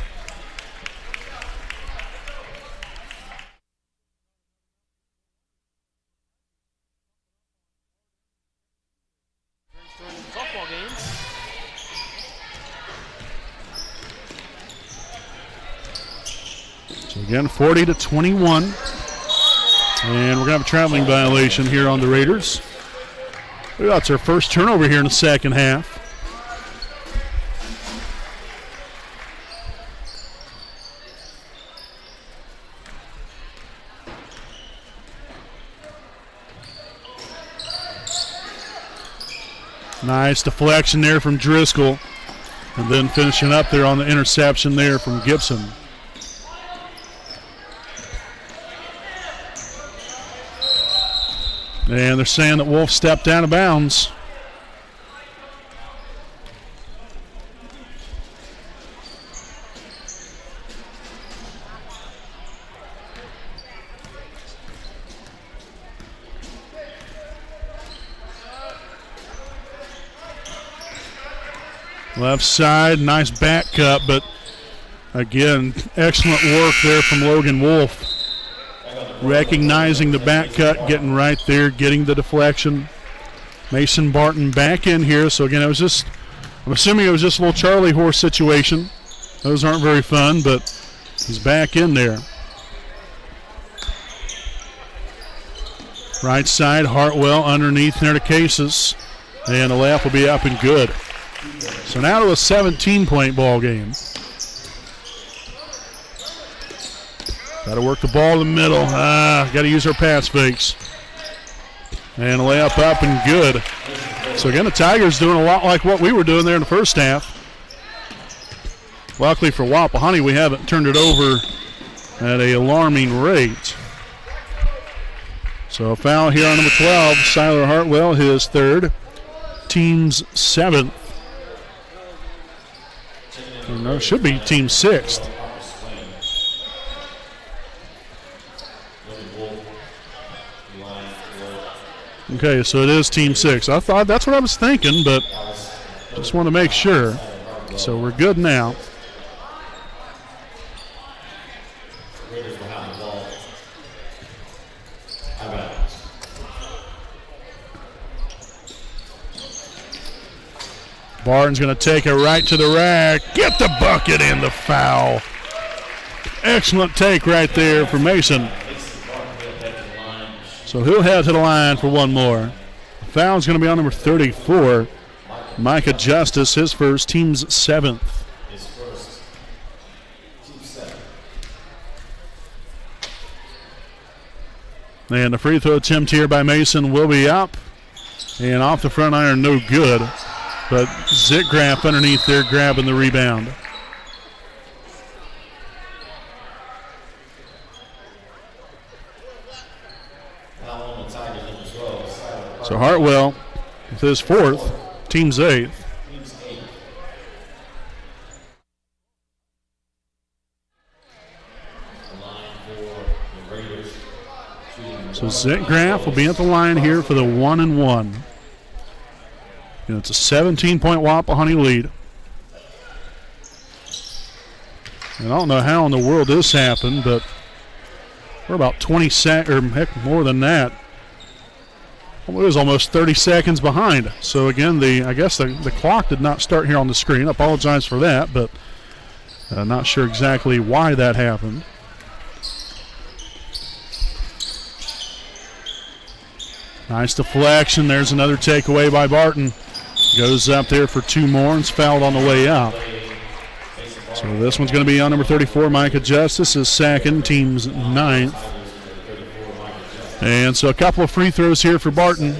So again, 40-21. And we're going to have a traveling violation here on the Raiders. That's our first turnover here in the second half. Nice deflection there from Driscoll. And then finishing up there on the interception there from Gibson. And they're saying that Wolf stepped out of bounds. Left side, nice back cut, but again, excellent work there from Logan Wolf. Recognizing the back cut, getting right there, getting the deflection. Mason Barton back in here. So again, I'm assuming it was just a little Charlie horse situation. Those aren't very fun, but he's back in there. Right side, Hartwell underneath there to Cases. And the layup will be up and good. So now to a 17-point ball game. Got to work the ball in the middle. Got to use our pass fakes. And a layup up and good. So again, the Tigers doing a lot like what we were doing there in the first half. Luckily for Wapahani, we haven't turned it over at an alarming rate. So a foul here on number 12, Siler Hartwell, his third, team's 7th. No, it should be team 6th. Okay, so it is team 6. I thought that's what I was thinking, but just want to make sure. So we're good now. Barton's going to take it right to the rack. Get the bucket and the foul. Excellent take right there for Mason. So he'll head to the line for one more. The foul's going to be on number 34, Micah Justice, his first, team's 7th. And the free throw attempt here by Mason will be up. And off the front iron, no good. But Zitgraf underneath there grabbing the rebound. So Hartwell with his 4th, team's 8th. So Zitgraf will be at the line here for the 1-and-1. And it's a 17-point Wapahani lead. And I don't know how in the world this happened, but we're about 20 seconds, or heck, more than that. It was almost 30 seconds behind. So again, I guess the clock did not start here on the screen. I apologize for that, but not sure exactly why that happened. Nice deflection. There's another takeaway by Barton. Goes up there for 2 more and is fouled on the way out. So this one's going to be on number 34, Micah Justice, his 2nd, team's 9th. And so a couple of free throws here for Barton.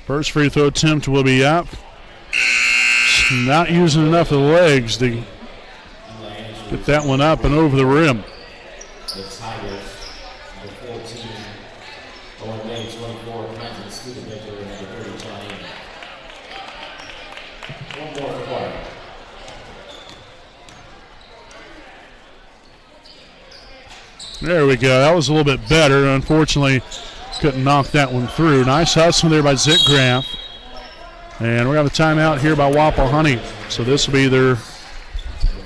First free throw attempt will be up. Not using enough of the legs to get that one up and over the rim.
The Tigers, number 14, Owen May, 24, Franklin Studebaker, number 30, John Amy. One more required.
There we go. That was a little bit better. Unfortunately, couldn't knock that one through. Nice hustle there by Zitgraf. And we got a timeout here by Wapahani. So this will be their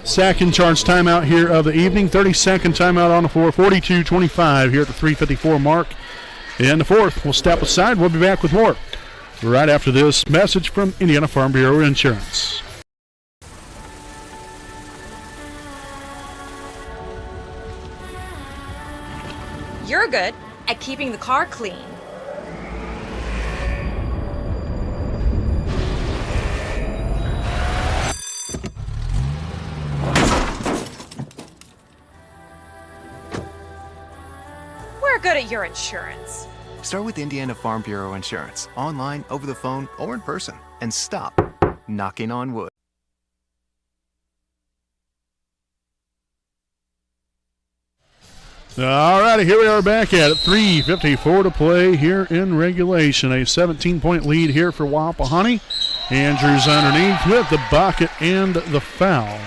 second charge timeout here of the evening. 30-second timeout on the floor. 42-25 here at the 3:54 mark. In the 4th, we'll step aside. We'll be back with more right after this message from Indiana Farm Bureau Insurance.
You're good at keeping the car clean. We're good at your insurance.
Start with Indiana Farm Bureau Insurance, online, over the phone, or in person, and stop knocking on wood.
All righty, here we are back at it. 3:54 to play here in regulation. A 17-point lead here for Wapahani. Andrews underneath with the bucket and the foul.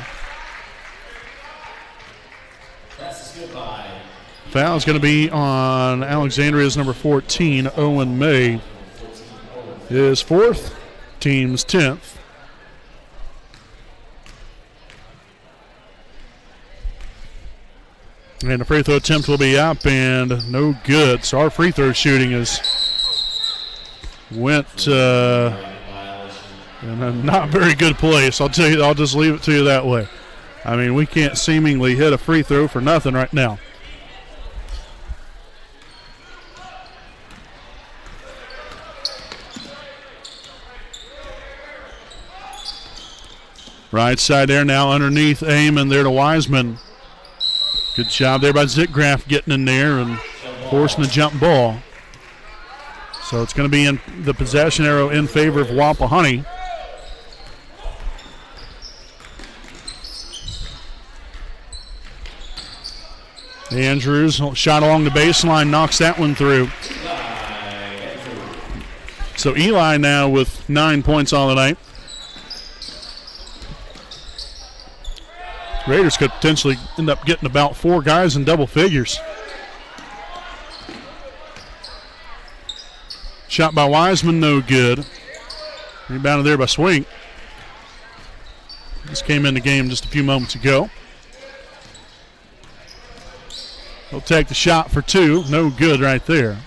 Foul is going to be on Alexandria's number 14, Owen May. His fourth, team's 10th. And the free throw attempt will be up and no good. So our free throw shooting went in a not very good place. I'll tell you, I'll just leave it to you that way. I mean, we can't seemingly hit a free throw for nothing right now. Right side there now underneath Eamon there to Wiseman. Good job there by Zitgraf getting in there and forcing the jump ball. So it's going to be in the possession arrow in favor of Wapahani. Andrews shot along the baseline, knocks that one through. So Eli now with 9 points on the night. Raiders could potentially end up getting about 4 guys in double figures. Shot by Wiseman, no good. Rebounded there by Swink. This came in the game just a few moments ago. He'll take the shot for 2. No good right there.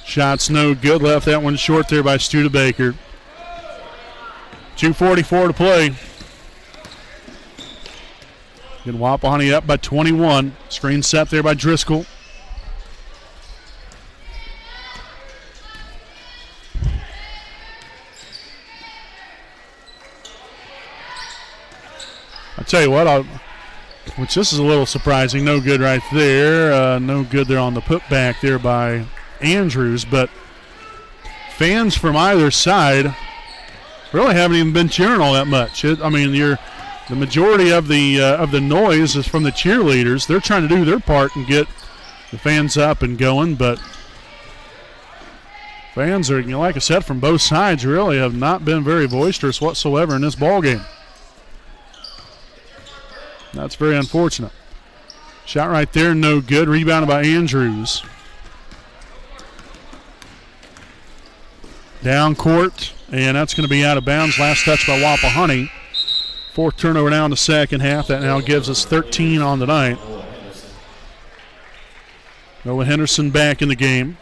Shot's no good. Left that one short there by Studebaker. 2:44 to play. Get Wapahani up by 21. Screen set there by Driscoll. I'll tell you what, which this is a little surprising. No good right there. No good there on the putback there by Andrews, but fans from either side really haven't even been cheering all that much. The majority of the noise is from the cheerleaders. They're trying to do their part and get the fans up and going, but fans are, like I said, from both sides really have not been very boisterous whatsoever in this ball game. That's very unfortunate. Shot right there, no good. Rebounded by Andrews. Down court, and that's going to be out of bounds. Last touch by Wapahani. 4th turnover now in the second half. That now gives us 13 on the night. Owen Henderson back in the game.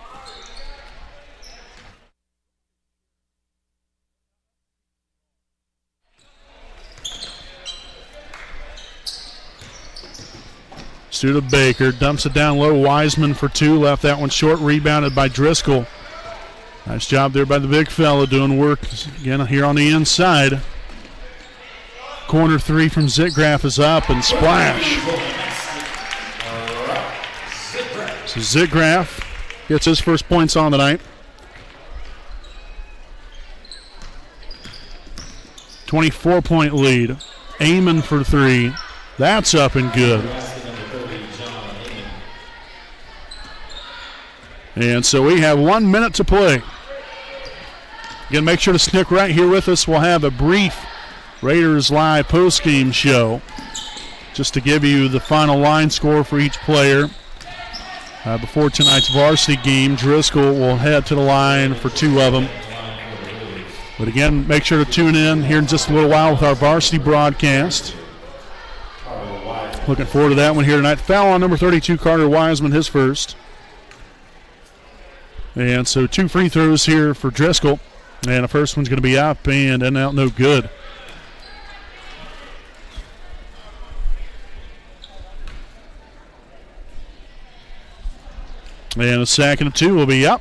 Studebaker dumps it down low. Wiseman for 2. Left that one short. Rebounded by Driscoll. Nice job there by the big fella doing work again here on the inside. Corner 3 from Zitgraf is up and splash. So Zitgraf gets his first points on the night. 24-point lead. Eamon for 3. That's up and good. And so we have 1 minute to play. Again, make sure to stick right here with us. We'll have a brief Raiders Live post-game show just to give you the final line score for each player. Before tonight's varsity game, Driscoll will head to the line for 2 of them. But again, make sure to tune in here in just a little while with our varsity broadcast. Looking forward to that one here tonight. Foul on number 32, Carter Wiseman, his first. And so 2 free throws here for Driscoll. And the first one's going to be up and out, no good. And the second of 2 will be up.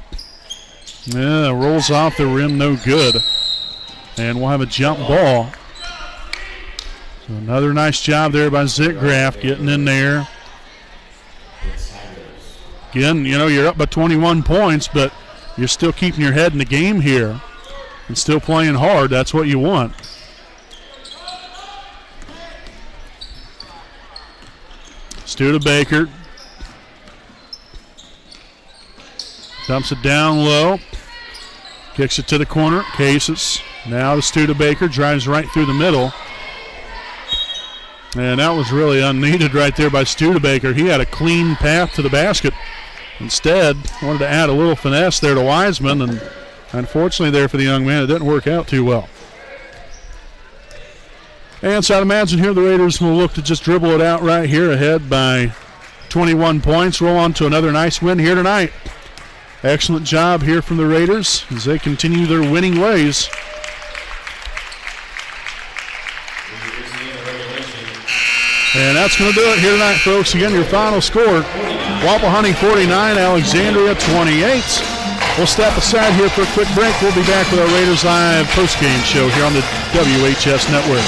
Yeah, rolls off the rim, no good. And we'll have a jump ball. So another nice job there by Zitgraf getting in there. Again, you're up by 21 points, but you're still keeping your head in the game here and still playing hard. That's what you want. Studebaker dumps it down low. Kicks it to the corner. Cases. Now to Studebaker. Drives right through the middle. And that was really unneeded right there by Studebaker. He had a clean path to the basket. Instead, wanted to add a little finesse there to Wiseman, and unfortunately there for the young man, it didn't work out too well. And so I'd imagine here the Raiders will look to just dribble it out right here, ahead by 21 points. Roll on to another nice win here tonight. Excellent job here from the Raiders as they continue their winning ways. And that's going to do it here tonight, folks. Again, your final score, Wapahani 49, Alexandria 28. We'll step aside here for a quick break. We'll be back with our Raiders Live postgame show here on the WHS Network.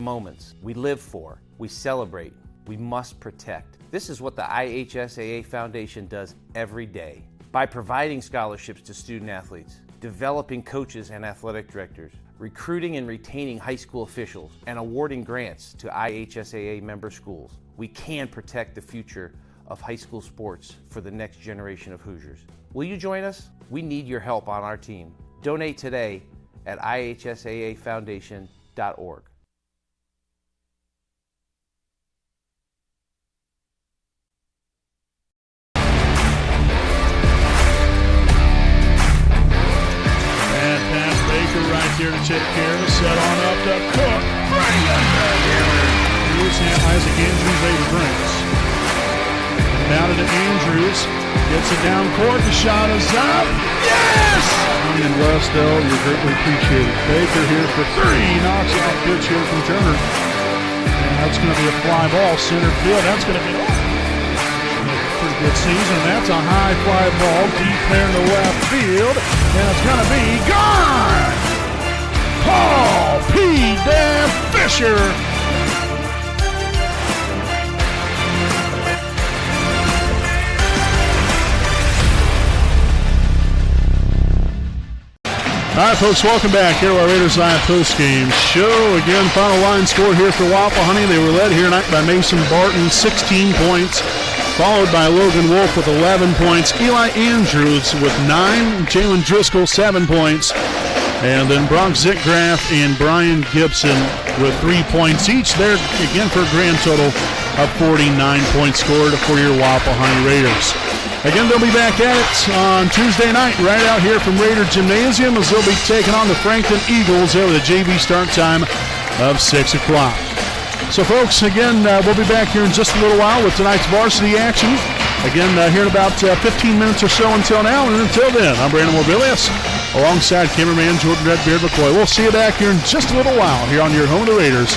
Moments we live for, we celebrate, we must protect. This is what the IHSAA Foundation does every day. By providing scholarships to student athletes, developing coaches and athletic directors, recruiting and retaining high school officials, and awarding grants to IHSAA member schools, we can protect the future of high school sports for the next generation of Hoosiers. Will you join us? We need your help on our team. Donate today at ihsaafoundation.org.
Right here to take care of it. Set on up to Cook. Bring it back here. Isaac Andrews, 8 drinks. Now to Andrews. Gets it down court. The shot is up. Yes! And Westell, you're greatly appreciated. Baker here for 3. Knocks out pitch here from Turner. And that's going to be a fly ball. Center field. That's going to be pretty good season. That's a high fly ball deep there in the left field. And it's going to be gone! Paul P. Dan Fisher. All right, folks, welcome back here to our Raiders Live postgame show. Again, final line score here for Wapahani. They were led here tonight by Mason Barton, 16 points, followed by Logan Wolf with 11 points, Eli Andrews with 9, Jalen Driscoll 7 points, and then Brock Zickgraf and Brian Gibson with 3 points each. There again for a grand total of 49 points scored for your Wapahani Raiders. Again, they'll be back at it on Tuesday night right out here from Raider Gymnasium as they'll be taking on the Franklin Eagles there with a JV start time of 6 o'clock. So, folks, again, we'll be back here in just a little while with tonight's varsity action. Again, here in about 15 minutes or so until now. And until then, I'm Brandon Mobilius alongside cameraman Jordan Redbeard McCoy. We'll see you back here in just a little while here on your home of the Raiders,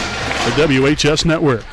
the WHS Network.